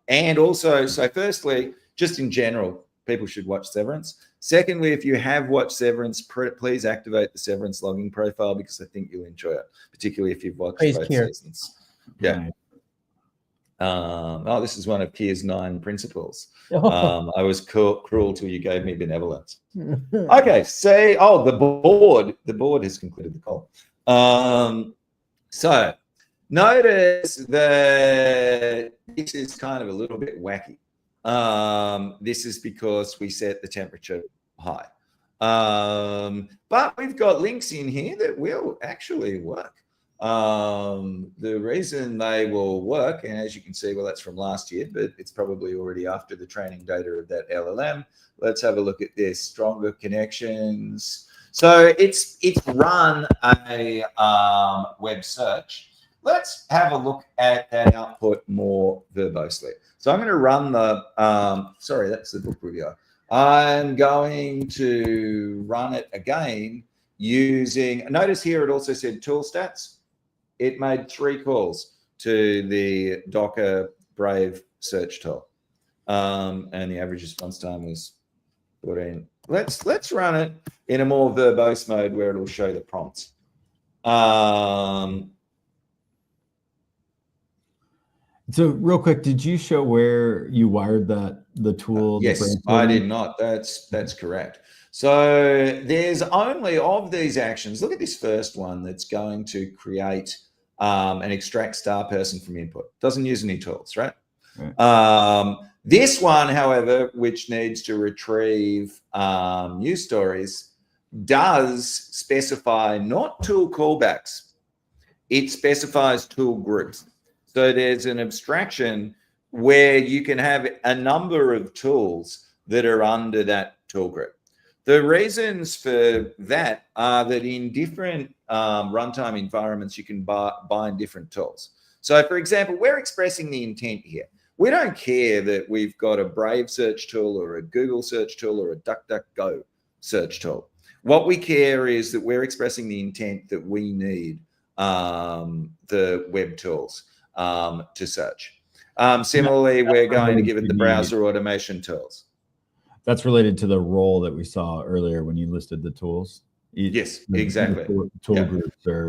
And also, so firstly, just in general, people should watch Severance. Secondly, if you have watched Severance, please activate the Severance logging profile because I think you'll enjoy it, particularly if you've watched both seasons. Yeah. Right. This is one of Keir's 9 principles. I was cruel till you gave me benevolence. Okay, the board has concluded the call. So notice that this is kind of a little bit wacky. This is because we set the temperature high. But we've got links in here that will actually work. The reason they will work, and as you can see, well, that's from last year, but it's probably already after the training data of that LLM. Let's have a look at this. Stronger connections. So it's run a web search. Let's have a look at that output more verbosely. So I'm going to run the, sorry, that's the book review. I'm going to run it again using, notice here it also said tool stats. It made 3 calls to the Docker Brave search tool. And the average response time was 14. Let's run it in a more verbose mode where it'll show the prompts. So real quick, did you show where you wired the tool? Yes, I did not. That's correct. So there's only of these actions. Look at this first one that's going to create and extract star person from input. Doesn't use any tools, right? This one, however, which needs to retrieve news stories, does specify not tool callbacks. It specifies tool groups. So there's an abstraction where you can have a number of tools that are under that tool group. The reasons for that are that in different runtime environments, you can bind different tools. So for example, we're expressing the intent here. We don't care that we've got a Brave search tool or a Google search tool or a DuckDuckGo search tool. What we care is that we're expressing the intent that we need the web tools to search. Similarly, we're going to give it the browser automation tools. That's related to the role that we saw earlier when you listed the tools. Yes, exactly. Tool groups are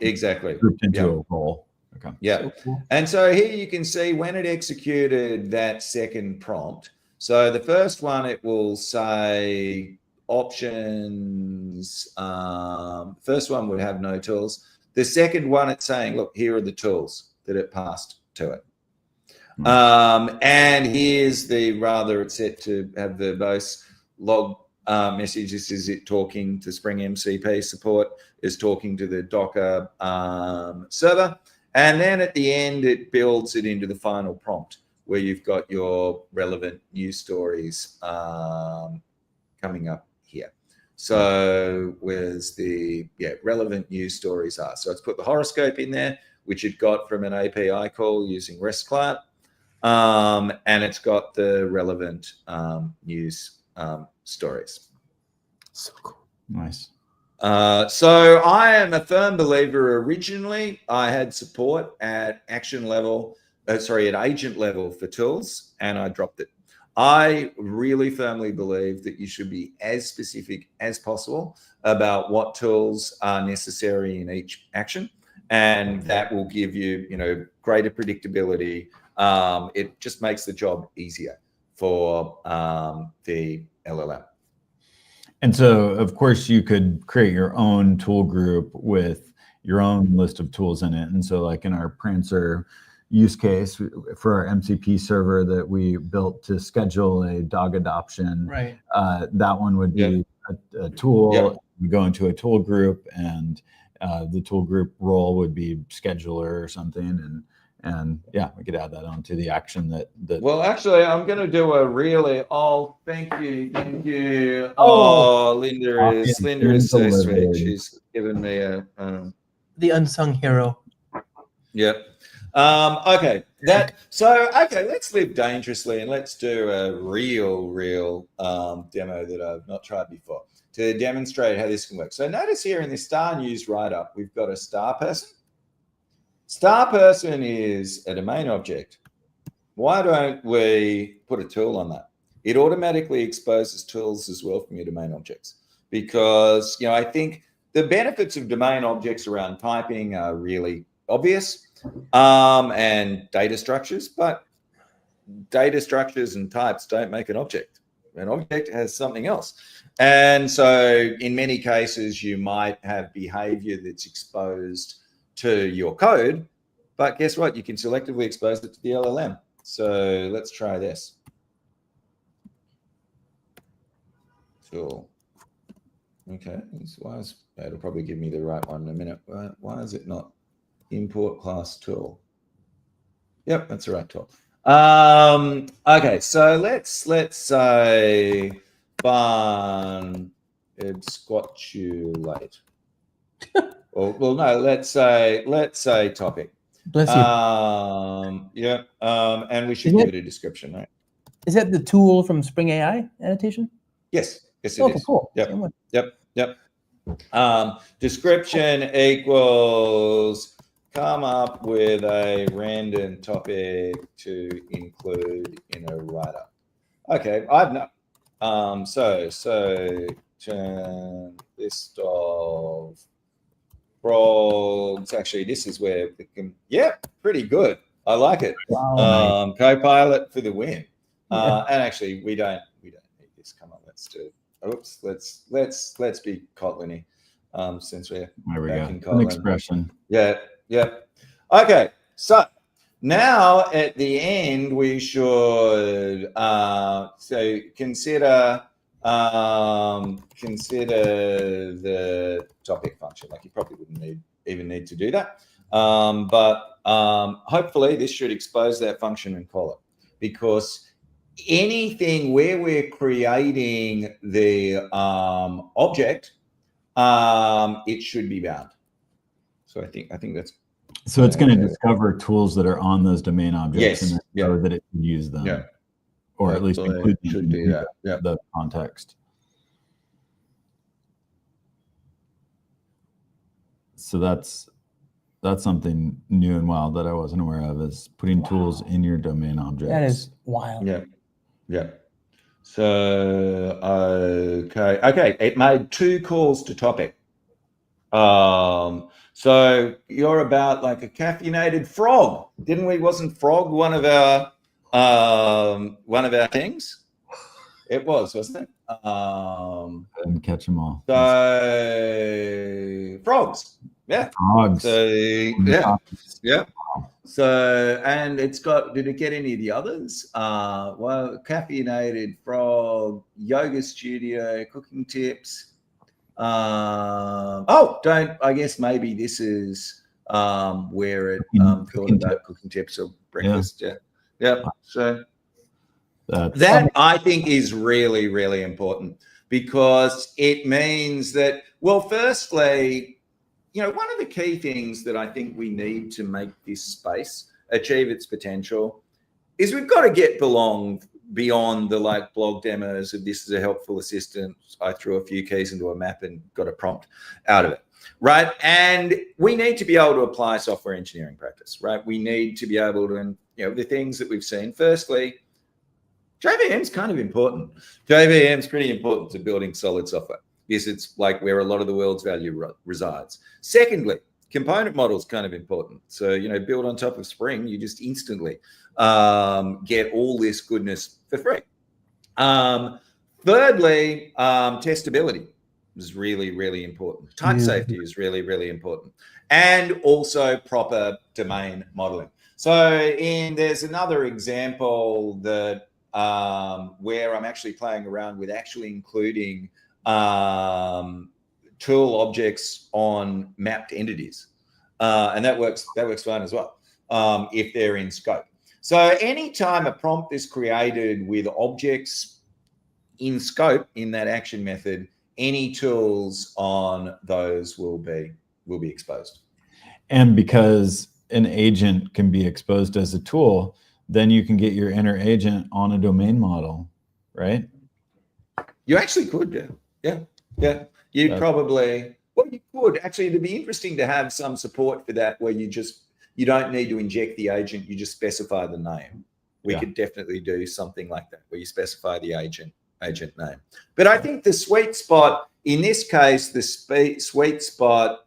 exactly grouped into a role. Okay. Yeah. So cool. And so here you can see when it executed that second prompt. So the first one, it will say options. First one would have no tools. The second one, it's saying, look, here are the tools that it passed to it. And here's it's set to have the verbose log message. This is it talking to Spring MCP support, is talking to the Docker server. And then at the end, it builds it into the final prompt where you've got your relevant news stories coming up here. So where's the relevant news stories are. So it's put the horoscope in there, which it got from an API call using REST client. And it's got the relevant news stories. So cool. Nice. So I am a firm believer. Originally, I had support at agent level for tools, and I dropped it. I really firmly believe that you should be as specific as possible about what tools are necessary in each action, and that will give you, greater predictability. It just makes the job easier for the LLM. And so, of course, you could create your own tool group with your own list of tools in it. And so, like in our Prancer use case for our MCP server that we built to schedule a dog adoption, right? That one would be a tool. Yep. You go into a tool group, and the tool group role would be scheduler or something, And yeah, we could add that onto the action that Well, actually, I'm going to do a really. Oh, thank you. Oh, Linda is so sweet. She's given me a. The unsung hero. Yep. Okay. Okay. Let's live dangerously and let's do a real demo that I've not tried before to demonstrate how this can work. So notice here in this star news write-up, we've got a star person. Star person is a domain object. Why don't we put a tool on that? It automatically exposes tools as well from your domain objects, because I think the benefits of domain objects around typing are really obvious, and data structures, but data structures and types don't make an object. An object has something else. And so in many cases, you might have behavior that's exposed to your code, but guess what? You can selectively expose it to the LLM. So let's try this. Cool. Okay, it'll probably give me the right one in a minute. Why is it not import class tool? Yep, that's the right tool. Okay, so let's say fun absquatulate. Well, no, let's say topic. Bless you. And we should give it a description, right? Is that the tool from Spring AI annotation? Yes, it is. Okay, cool. Yep. Description equals come up with a random topic to include in a write-up. Okay, I've not. So turn list of frogs. Actually, this is where we can. Yeah, pretty good. I like it. Wow, Copilot for the win. Yeah. And actually, we don't need this. Come on, let's do. Oops, let's be Kotlin-y, since we're back in Kotlin. An expression. Yeah. Okay, so now at the end we should consider the topic function. Like you probably wouldn't even need to do that, but hopefully this should expose that function and call it, because anything where we're creating the object, it should be bound. So I think that's. So it's going to discover tools that are on those domain objects, and know that it can use them, or at least include them should do that. The context. So that's something new and wild that I wasn't aware of, is putting tools in your domain objects. That is wild. Yeah. So okay. It made 2 calls to topic. So you're about like a caffeinated frog, didn't we? Wasn't frog one of our things? It was, wasn't it? I didn't catch them all. So frogs, frogs. So yeah. So, and it's got. Did it get any of the others? Well, caffeinated frog, yoga studio, cooking tips. I guess maybe this is where it thought about cooking tips or breakfast. Yeah. So that I think is really, really important, because it means that, well, firstly, one of the key things that I think we need to make this space achieve its potential is we've got to get beyond the blog demos of this is a helpful assistant. I threw a few keys into a map and got a prompt out of it, right? And we need to be able to apply software engineering practice, right? We need to be able to, and the things that we've seen. Firstly, JVM is kind of important. JVM is pretty important to building solid software, because it's like where a lot of the world's value resides. Secondly, component model is kind of important. So, build on top of Spring, you just instantly get all this goodness for free. Thirdly, testability is really, really important. Type safety is really, really important. And also proper domain modeling. So there's another example that where I'm actually playing around with actually including tool objects on mapped entities. And that works fine as well. if they're in scope. So anytime a prompt is created with objects in scope in that action method, any tools on those will be exposed. And because an agent can be exposed as a tool, then you can get your inner agent on a domain model, right? You actually could, yeah. You probably, well, you could actually. It'd be interesting to have some support for that, where you don't need to inject the agent. You just specify the name. We could definitely do something like that, where you specify the agent name. But I think the sweet spot in this case, the sweet spot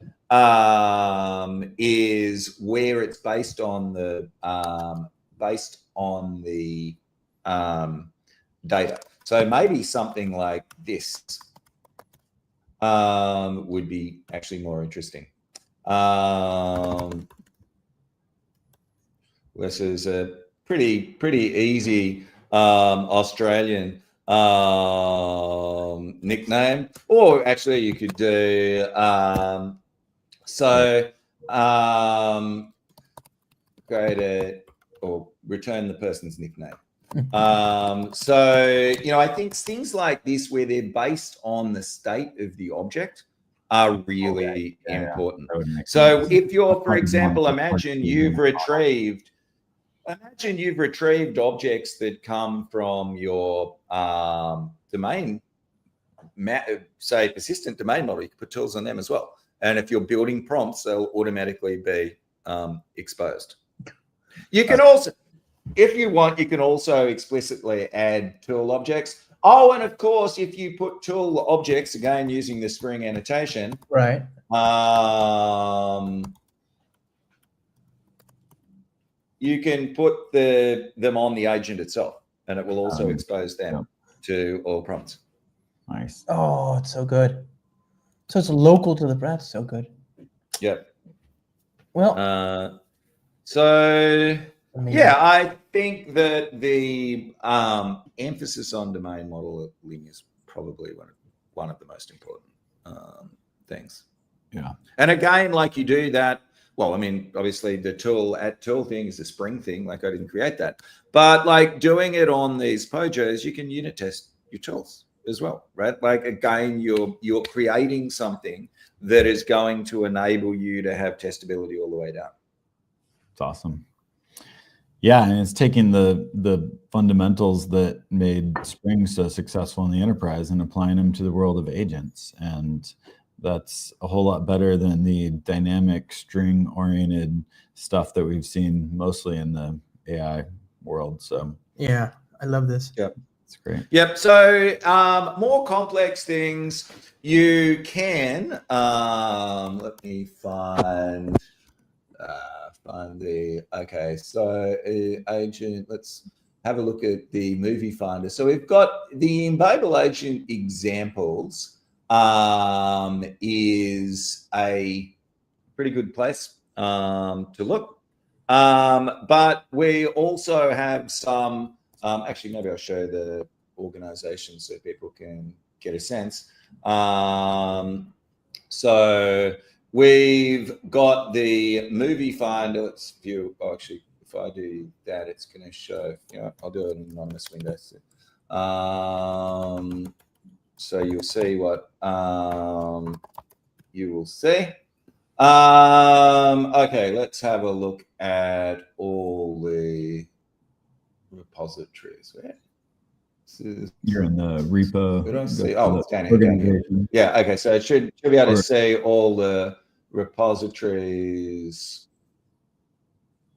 is where it's based on the data. So maybe something like this would be actually more interesting. This is a pretty easy Australian nickname, or actually you could do create or return the person's nickname. So, I think things like this, where they're based on the state of the object, are really important. So if you're, for example, imagine you've retrieved objects that come from your domain, say persistent domain model. You can put tools on them as well. And if you're building prompts, they'll automatically be exposed. You can also, if you want, you can also explicitly add tool objects. Oh, and of course, if you put tool objects, again, using the Spring annotation, right, you can put them on the agent itself, and it will also expose them to all prompts. Nice. Oh, it's so good. So it's local to the breath. So good. Yep. Well, so amazing. yeah, I think that the emphasis on domain modeling is probably one of the most important things. Yeah. And again, like you do that. Well, I mean, obviously the tool thing is a Spring thing. Like I didn't create that, but like doing it on these Pojos, you can unit test your tools as well, right? Like again, you're creating something that is going to enable you to have testability all the way down. It's awesome. Yeah, and it's taking the fundamentals that made Spring so successful in the enterprise and applying them to the world of agents. And that's a whole lot better than the dynamic string-oriented stuff that we've seen mostly in the AI world. So yeah, I love this. Yep. It's great. Yep. So more complex things you can, let me find okay. So agent, let's have a look at the movie finder. So we've got the Embabel agent examples is a pretty good place to look. But we also have some, actually, maybe I'll show the organization so people can get a sense. So we've got the movie finder. Let's view. Oh, actually, if I do that, it's going to show. I'll do an anonymous window. So you'll see what you will see. Okay, let's have a look at all the repositories. You're in the repo. Did I see? Oh, it's down here. Yeah. Okay. So it should be able to see all the repositories.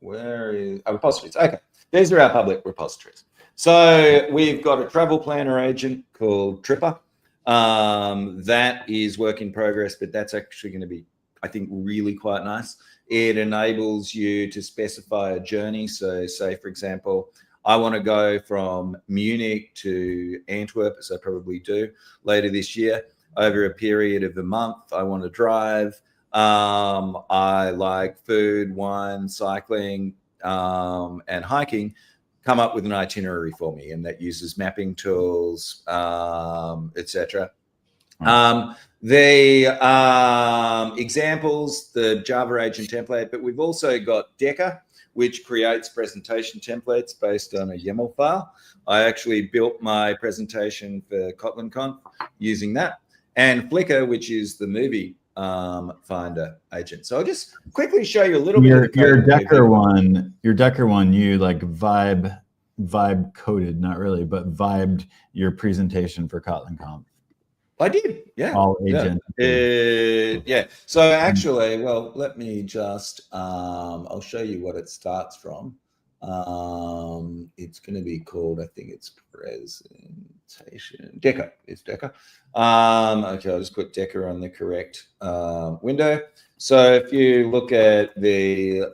Where is repositories? Okay. These are our public repositories. So we've got a travel planner agent called Tripper. That is work in progress, but that's actually going to be, I think, really quite nice. It enables you to specify a journey. So say, for example, I want to go from Munich to Antwerp, as I probably do later this year, over a period of a month. I want to drive. I like food, wine, cycling, and hiking. Come up with an itinerary for me, and that uses mapping tools, etc. The examples, the Java agent template, but we've also got Deca, which creates presentation templates based on a YAML file. I actually built my presentation for KotlinConf using that, and Flickr, which is the movie finder agent. So I'll just quickly show you a little bit of the code. Your Decker one, you like vibe coded, not really, but vibed your presentation for KotlinConf. I did, yeah. All agent. Yeah. So actually, well, let me just, I'll show you what it starts from. It's going to be called, I think it's presentation. Decker. It's Decker. Okay, I'll just put Decker on the correct window. So if you look at the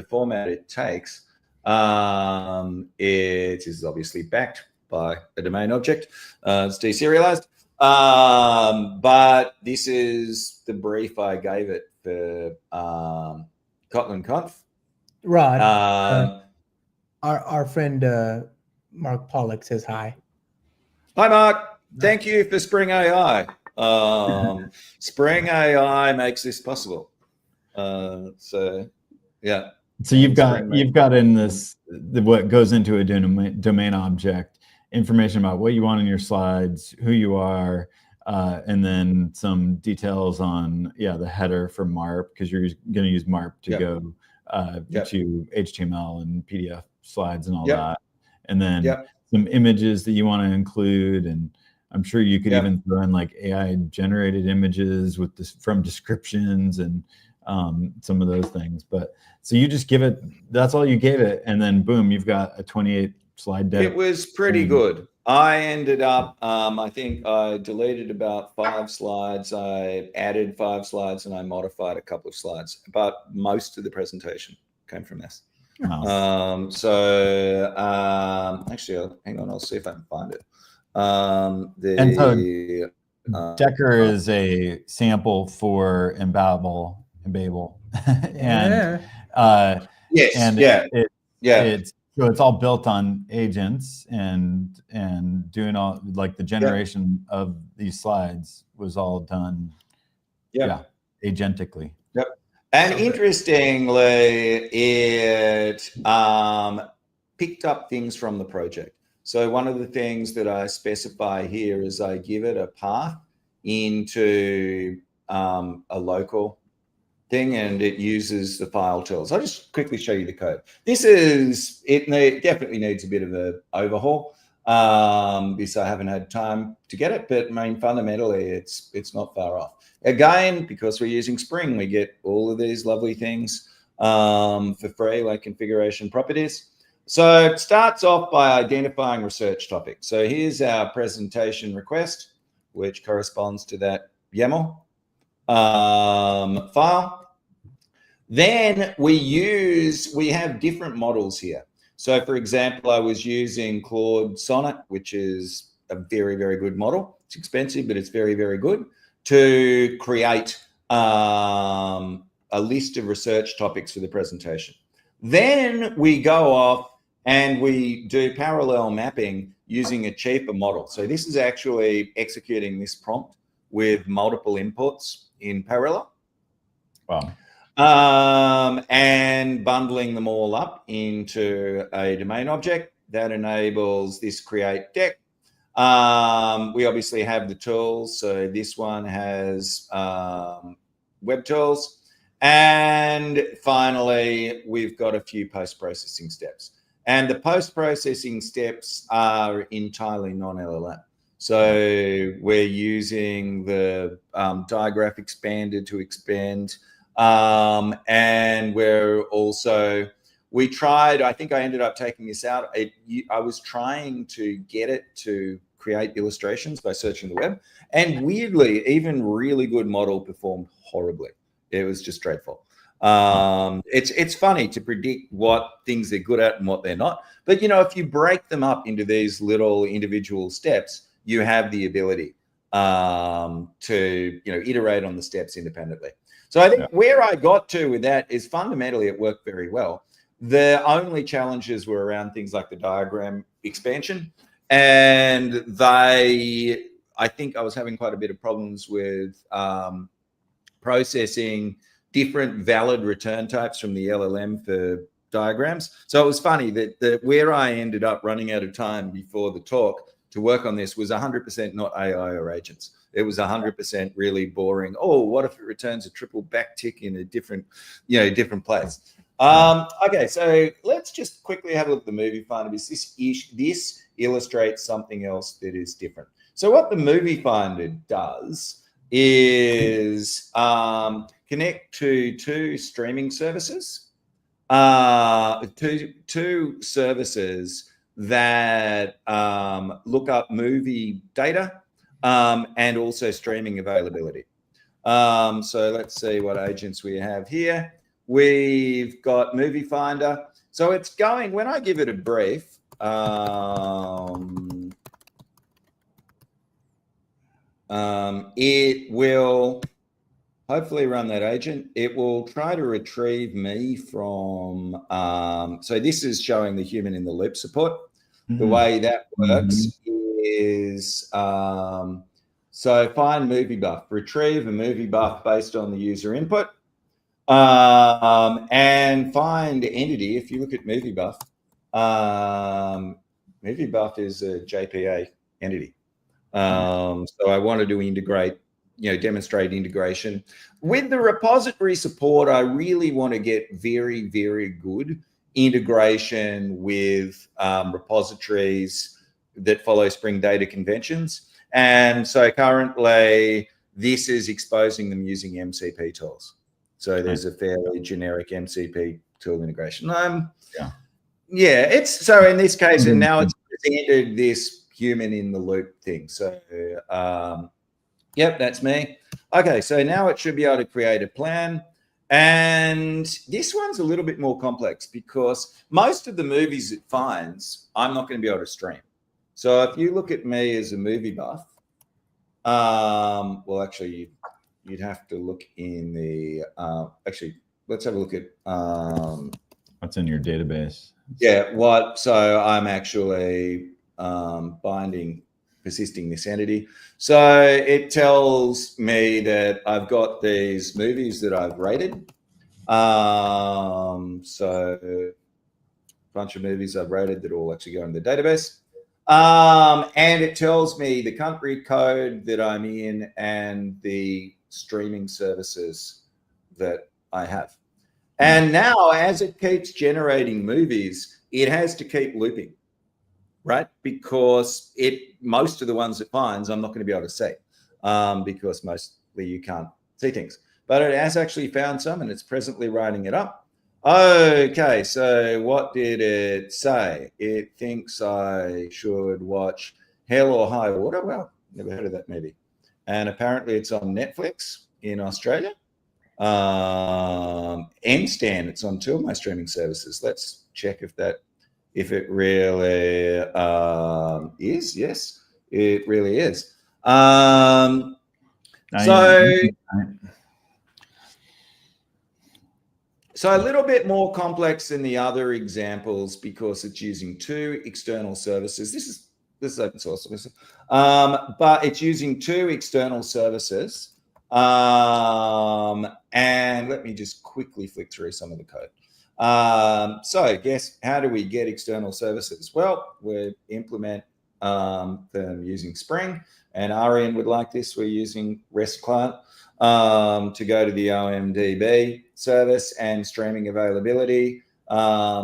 format it takes, it is obviously backed by a domain object. It's deserialized. But this is the brief I gave it for KotlinConf. Rod, our friend Mark Pollock says hi. Hi, Mark. Thank you for Spring AI. Spring AI makes this possible. So, yeah. So you've got in this what goes into a domain object, information about what you want in your slides, who you are, and then some details on the header for MARP, because you're going to use MARP to go to HTML and PDF slides and all that, and then some images that you want to include, and I'm sure you could even throw in like AI generated images with this from descriptions and some of those things. But so you just give it, that's all you gave it, and then boom, you've got a 28 slide deck. It was pretty good. I ended up, I think I deleted about 5 slides. I added 5 slides and I modified a couple of slides, but most of the presentation came from this. Wow. Actually, hang on, I'll see if I can find it. And so Decker is a sample for Embabel, and so it's all built on agents, and doing all like the generation of these slides was all done agentically. And interestingly, it picked up things from the project. So one of the things that I specify here is I give it a path into a local thing, and it uses the file tools. I'll just quickly show you the code. It definitely needs a bit of an overhaul because I haven't had time to get it, but I mean, fundamentally it's not far off. Again, because we're using Spring, we get all of these lovely things for free, like configuration properties. So it starts off by identifying research topics. So here's our presentation request, which corresponds to that YAML file. Then we have different models here. So for example, I was using Claude Sonnet, which is a very, very good model. It's expensive, but it's very, very good to create a list of research topics for the presentation. Then we go off and we do parallel mapping using a cheaper model. So this is actually executing this prompt with multiple inputs in parallel. Wow. And bundling them all up into a domain object that enables this create deck. We obviously have the tools. So this one has web tools. And finally, we've got a few post-processing steps. And the post-processing steps are entirely non-LLM. So we're using the digraph expander to expand. And we tried, I think I ended up taking this out. I was trying to get it to create illustrations by searching the web. And weirdly, even really good model performed horribly. It was just dreadful. It's funny to predict what things they're good at and what they're not. But, if you break them up into these little individual steps, you have the ability to, iterate on the steps independently. So I think where I got to with that is fundamentally it worked very well. The only challenges were around things like the diagram expansion. And I think I was having quite a bit of problems with processing different valid return types from the LLM for diagrams. So it was funny that where I ended up running out of time before the talk to work on this was 100% not AI or agents. It was 100% really boring. Oh, what if it returns a triple backtick in a different, different place? Okay, so let's just quickly have a look at the movie finder. This illustrates something else that is different. So what the movie finder does is connect to two streaming services, two services that look up movie data and also streaming availability. So let's see what agents we have here. We've got Movie Finder. So it's going, when I give it a brief, it will hopefully run that agent. It will try to retrieve me from, so this is showing the human in the loop support. The way that works is, so find movie buff, retrieve a movie buff based on the user input, and find entity. If you look at movie buff is a JPA entity. So I wanted to integrate, demonstrate integration. With the repository support, I really want to get very, very good integration with repositories that follow Spring data conventions. And so currently, this is exposing them using MCP tools. So there's a fairly generic MCP tool integration. It's so in this case, and now it's presented this human in the loop thing. So, yep, that's me. Okay, so now it should be able to create a plan. And this one's a little bit more complex because most of the movies it finds, I'm not going to be able to stream. So if you look at me as a movie buff, well, actually, you'd have to look in the, actually, let's have a look at. What's in your database? Yeah, so I'm actually persisting this entity. So it tells me that I've got these movies that I've rated. So a bunch of movies I've rated that all actually go in the database. And it tells me the country code that I'm in and the streaming services that I have. And now as it keeps generating movies, it has to keep looping, right? Because most of the ones it finds, I'm not going to be able to see because mostly you can't see things. But it has actually found some and it's presently writing it up. Okay, so what did it say? It thinks I should watch Hell or High Water. Well, never heard of that movie. And apparently it's on Netflix in Australia. Nstan, it's on two of my streaming services. Let's check if it really is. Yes, it really is. So a little bit more complex than the other examples because it's using two external services. This is open source, but it's using two external services. And let me just quickly flick through some of the code. So guess how do we get external services? Well, we implement them using Spring, and RN would like this. We're using REST client to go to the OMDB service and streaming availability.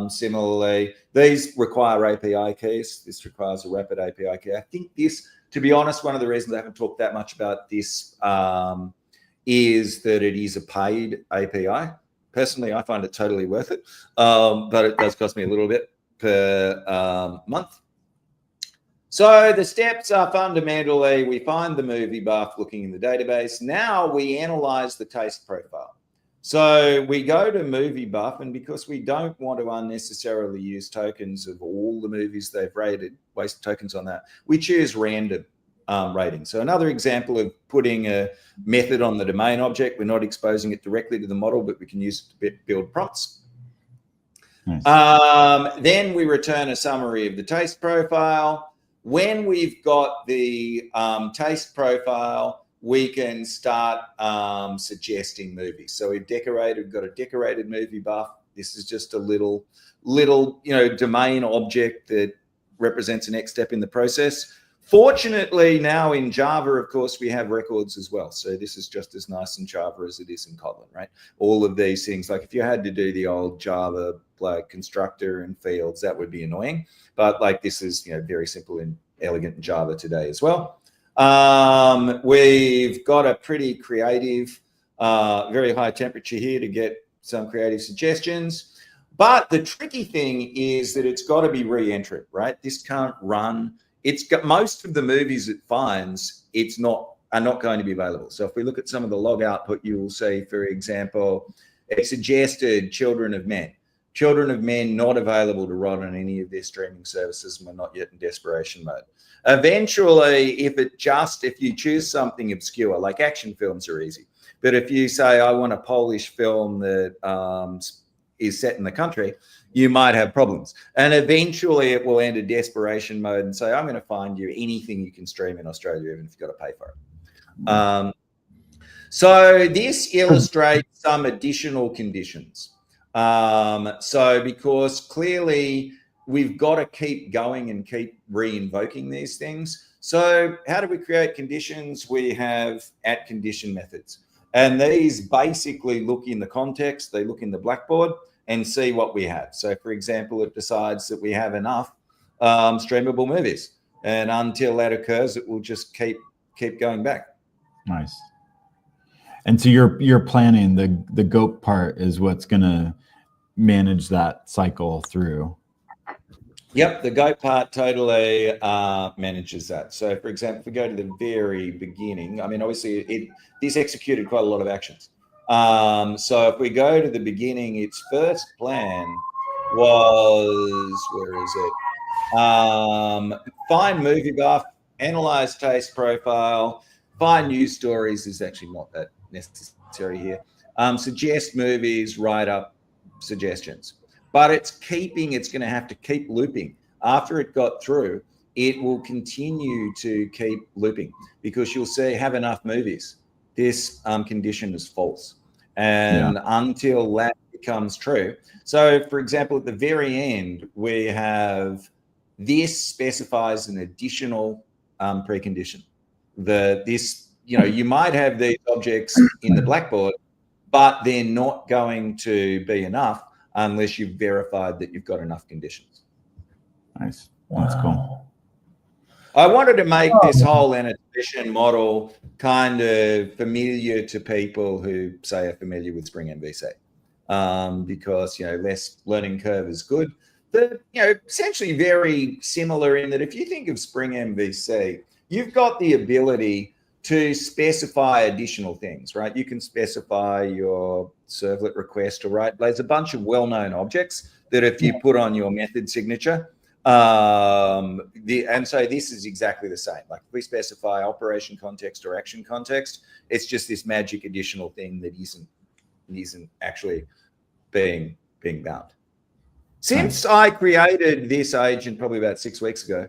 Similarly, these require API keys. This requires a rapid API key. I think this, to be honest, one of the reasons I haven't talked that much about this is that it is a paid API. Personally, I find it totally worth it, but it does cost me a little bit per month. So the steps are fundamentally, we find the movie buff looking in the database. Now we analyze the taste profile. So we go to movie buff, and because we don't want to unnecessarily use tokens of all the movies they've rated, waste tokens on that, we choose random rating. So another example of putting a method on the domain object, we're not exposing it directly to the model, but we can use it to build prompts. Nice. Then we return a summary of the taste profile. When we've got the taste profile, we can start suggesting movies. So we've got a decorated movie buff. This is just a little, domain object that represents the next step in the process. Fortunately, now in Java, of course, we have records as well. So this is just as nice in Java as it is in Kotlin, right? All of these things, like if you had to do the old Java like constructor and fields, that would be annoying. But like this is, very simple and elegant in Java today as well. We've got a pretty creative, very high temperature here to get some creative suggestions. But the tricky thing is that it's got to be re-entered, right? This can't run. It's got most of the movies it finds, are not going to be available. So if we look at some of the log output, you will see, for example, it suggested Children of Men. Children of Men not available to run on any of their streaming services, and we're not yet in desperation mode. Eventually, if you choose something obscure, like action films are easy, but if you say, I want a Polish film that is set in the country, you might have problems. And eventually it will enter desperation mode and say, I'm going to find you anything you can stream in Australia, even if you've got to pay for it. So this illustrates some additional conditions. So because clearly we've got to keep going and keep re-invoking these things. So how do we create conditions? We have @condition methods. And these basically look in the context, they look in the Blackboard and see what we have. So for example, it decides that we have enough streamable movies. And until that occurs, it will just keep going back. Nice. And so you're planning the GOAT part is what's going to manage that cycle through. Yep, the GOAT part totally manages that. So for example, if we go to the very beginning, I mean, obviously this executed quite a lot of actions. So if we go to the beginning, its first plan was, where is it? Find movie buff, analyze taste profile, find news stories is actually not that necessary here. Suggest movies, write up suggestions. But it's going to have to keep looping. After it got through, it will continue to keep looping because you'll see have enough movies. This condition is false. And until that becomes true. So for example, at the very end, we have this specifies an additional precondition. You might have these objects in the Blackboard, but they're not going to be enough unless you've verified that you've got enough conditions. Nice. That's cool. I wanted to make this whole annotation model kind of familiar to people who say are familiar with Spring MVC, because less learning curve is good. But essentially very similar in that if you think of Spring MVC, you've got the ability to specify additional things, right? You can specify your servlet request, or right? There's a bunch of well-known objects that if you put on your method signature, and so this is exactly the same. Like if we specify operation context or action context, it's just this magic additional thing that isn't actually being bound. Since I created this agent probably about 6 weeks ago,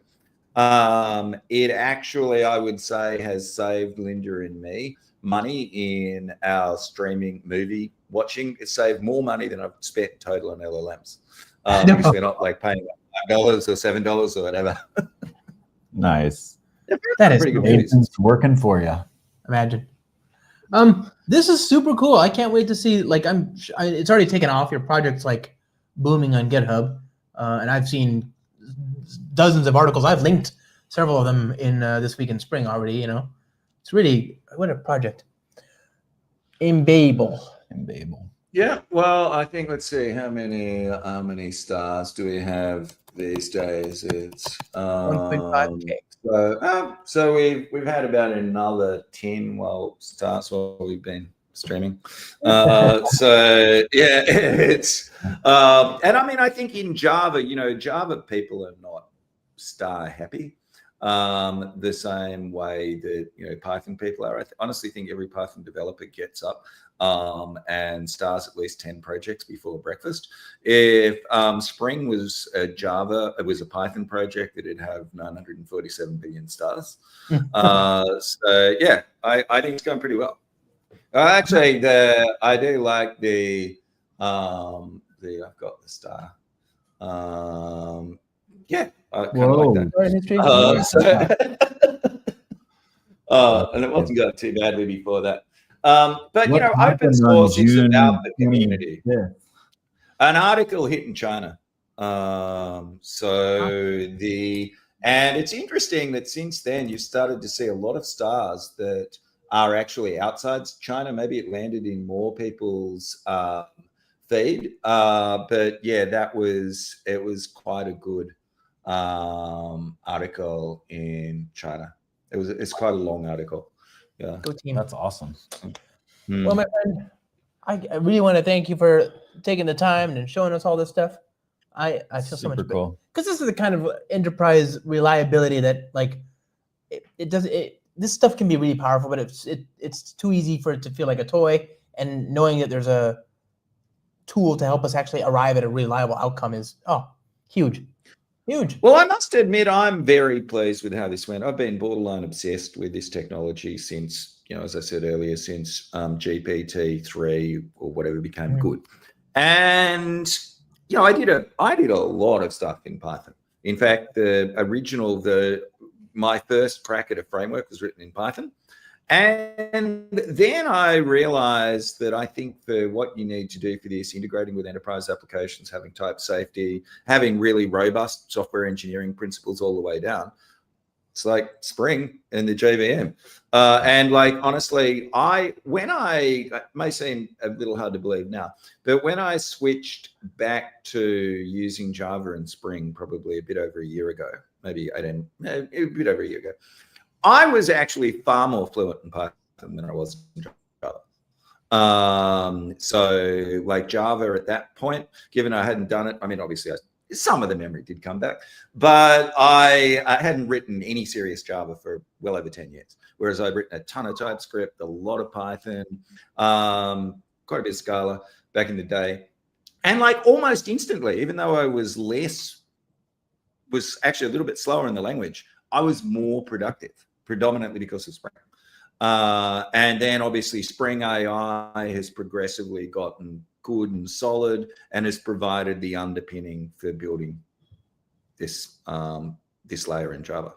it actually, I would say, has saved Linda and me money in our streaming movie watching. It saved more money than I've spent total on LLMs. Because we're not like paying $5 or $7 or whatever. Nice. That is pretty good. It's working for you. Imagine. This is super cool. I can't wait to see. Like, it's already taken off. Your project's like booming on GitHub, and I've seen dozens of articles. I've linked several of them in This Week in Spring already. It's really what a project. Embabel. Yeah. Well, I think let's see how many stars do we have these days? It's 1.5K. So we've had about another 10 stars while we've been streaming. So yeah, it's and I mean I think in Java, Java people are not star happy. the same way that Python people are. I honestly think every Python developer gets up and starts at least 10 projects before breakfast. If Spring was a Java, it was a Python project, it'd have 947 billion stars. So yeah, I think it's going pretty well. Actually, I do like I've got the star. Yeah, I kind of like that. And it wasn't going too badly before that. But open source is about the community. Yeah. An article hit in China. And it's interesting that since then you've started to see a lot of stars that are actually outside China. Maybe it landed in more people's feed. But yeah, it was quite a good article in China. It's quite a long article. Yeah. Go team. That's awesome. Well, my friend, I really want to thank you for taking the time and showing us all this stuff. I feel so much better. Cool. Because this is the kind of enterprise reliability that this stuff can be really powerful, but it's too easy for it to feel like a toy. And knowing that there's a tool to help us actually arrive at a reliable outcome is huge. Huge. Well, I must admit, I'm very pleased with how this went. I've been borderline obsessed with this technology since, as I said earlier, since GPT-3 or whatever became good. And, I did a lot of stuff in Python. In fact, my first crack at a framework was written in Python. And then I realized that I think for what you need to do for this, integrating with enterprise applications, having type safety, having really robust software engineering principles all the way down, it's like Spring and the JVM. And honestly, it may seem a little hard to believe now, but when I switched back to using Java and Spring probably a bit over a year ago, a bit over a year ago, I was actually far more fluent in Python than I was in Java. So Java at that point, given I hadn't done it, obviously some of the memory did come back, but I hadn't written any serious Java for well over 10 years. Whereas I'd written a ton of TypeScript, a lot of Python, quite a bit of Scala back in the day. And almost instantly, even though I was actually a little bit slower in the language, I was more productive, predominantly because of Spring. And then obviously Spring AI has progressively gotten good and solid and has provided the underpinning for building this layer in Java.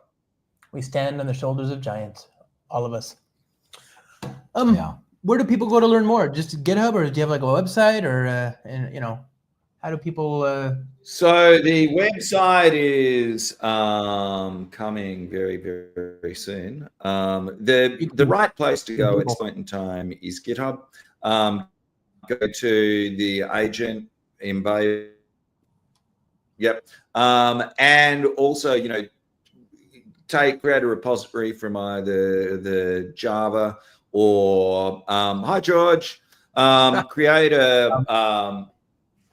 We stand on the shoulders of giants, all of us. Where do people go to learn more? Just GitHub, or do you have a website, or how do people? So the website is coming very, very, very soon. The right place to go at this point in time is GitHub. Go to the agent Embabel. Yep. And also, create a repository from either the Java or hi George. Create a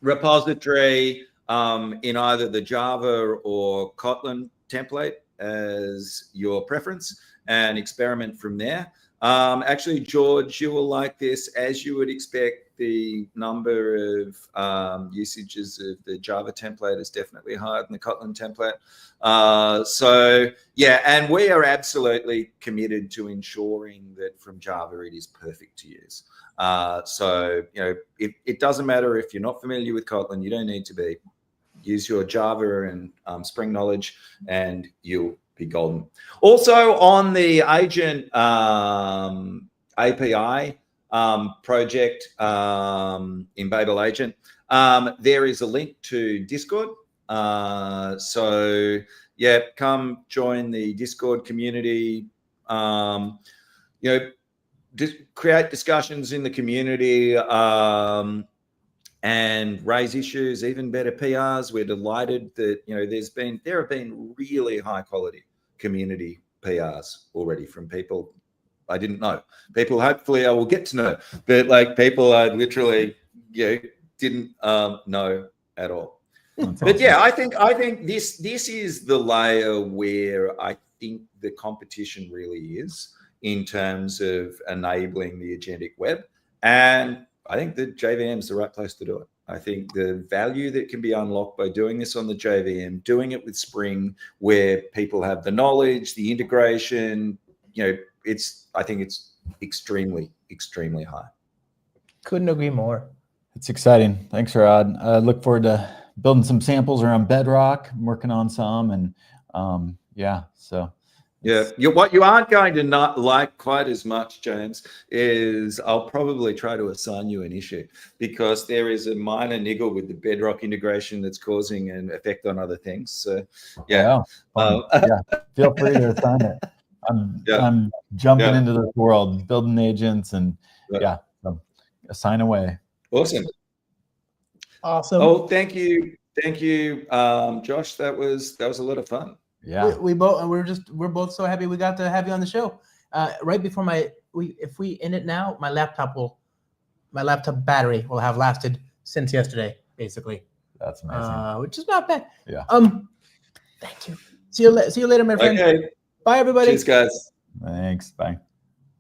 repository in either the Java or Kotlin template as your preference and experiment from there. Actually, George, you will like this. As you would expect, the number of usages of the Java template is definitely higher than the Kotlin template. So yeah, and we are absolutely committed to ensuring that from Java it is perfect to use. So it doesn't matter if you're not familiar with Kotlin, you don't need to be. Use your Java and Spring knowledge and you'll be golden. Also on the agent API project, Embabel agent, there is a link to Discord. So yeah, come join the Discord community. Create discussions in the community and raise issues, even better PRs. We're delighted that there have been really high quality community PRs already from people I didn't know. People hopefully I will get to know, but people I literally didn't know at all. But yeah, I think this is the layer where I think the competition really is in terms of enabling the agentic web. And I think the JVM is the right place to do it. I think the value that can be unlocked by doing this on the JVM, doing it with Spring, where people have the knowledge, the integration, I think it's extremely, extremely high. Couldn't agree more. It's exciting. Thanks, Rod. I look forward to building some samples around Bedrock. I'm working on some, and so. Yeah, what you aren't going to not like quite as much, James, is I'll probably try to assign you an issue because there is a minor niggle with the Bedrock integration that's causing an effect on other things. So, yeah. Feel free to assign it. I'm jumping into this world, building agents, and so assign away. Awesome. Oh, thank you, Josh. That was a lot of fun. Yeah, we're both so happy we got to have you on the show. Right before if we end it now, my laptop battery will have lasted since yesterday, basically. That's amazing. Which is not bad. Yeah. Thank you. See you later, my friend. Okay. Bye, everybody. Cheers, guys. Thanks. Bye.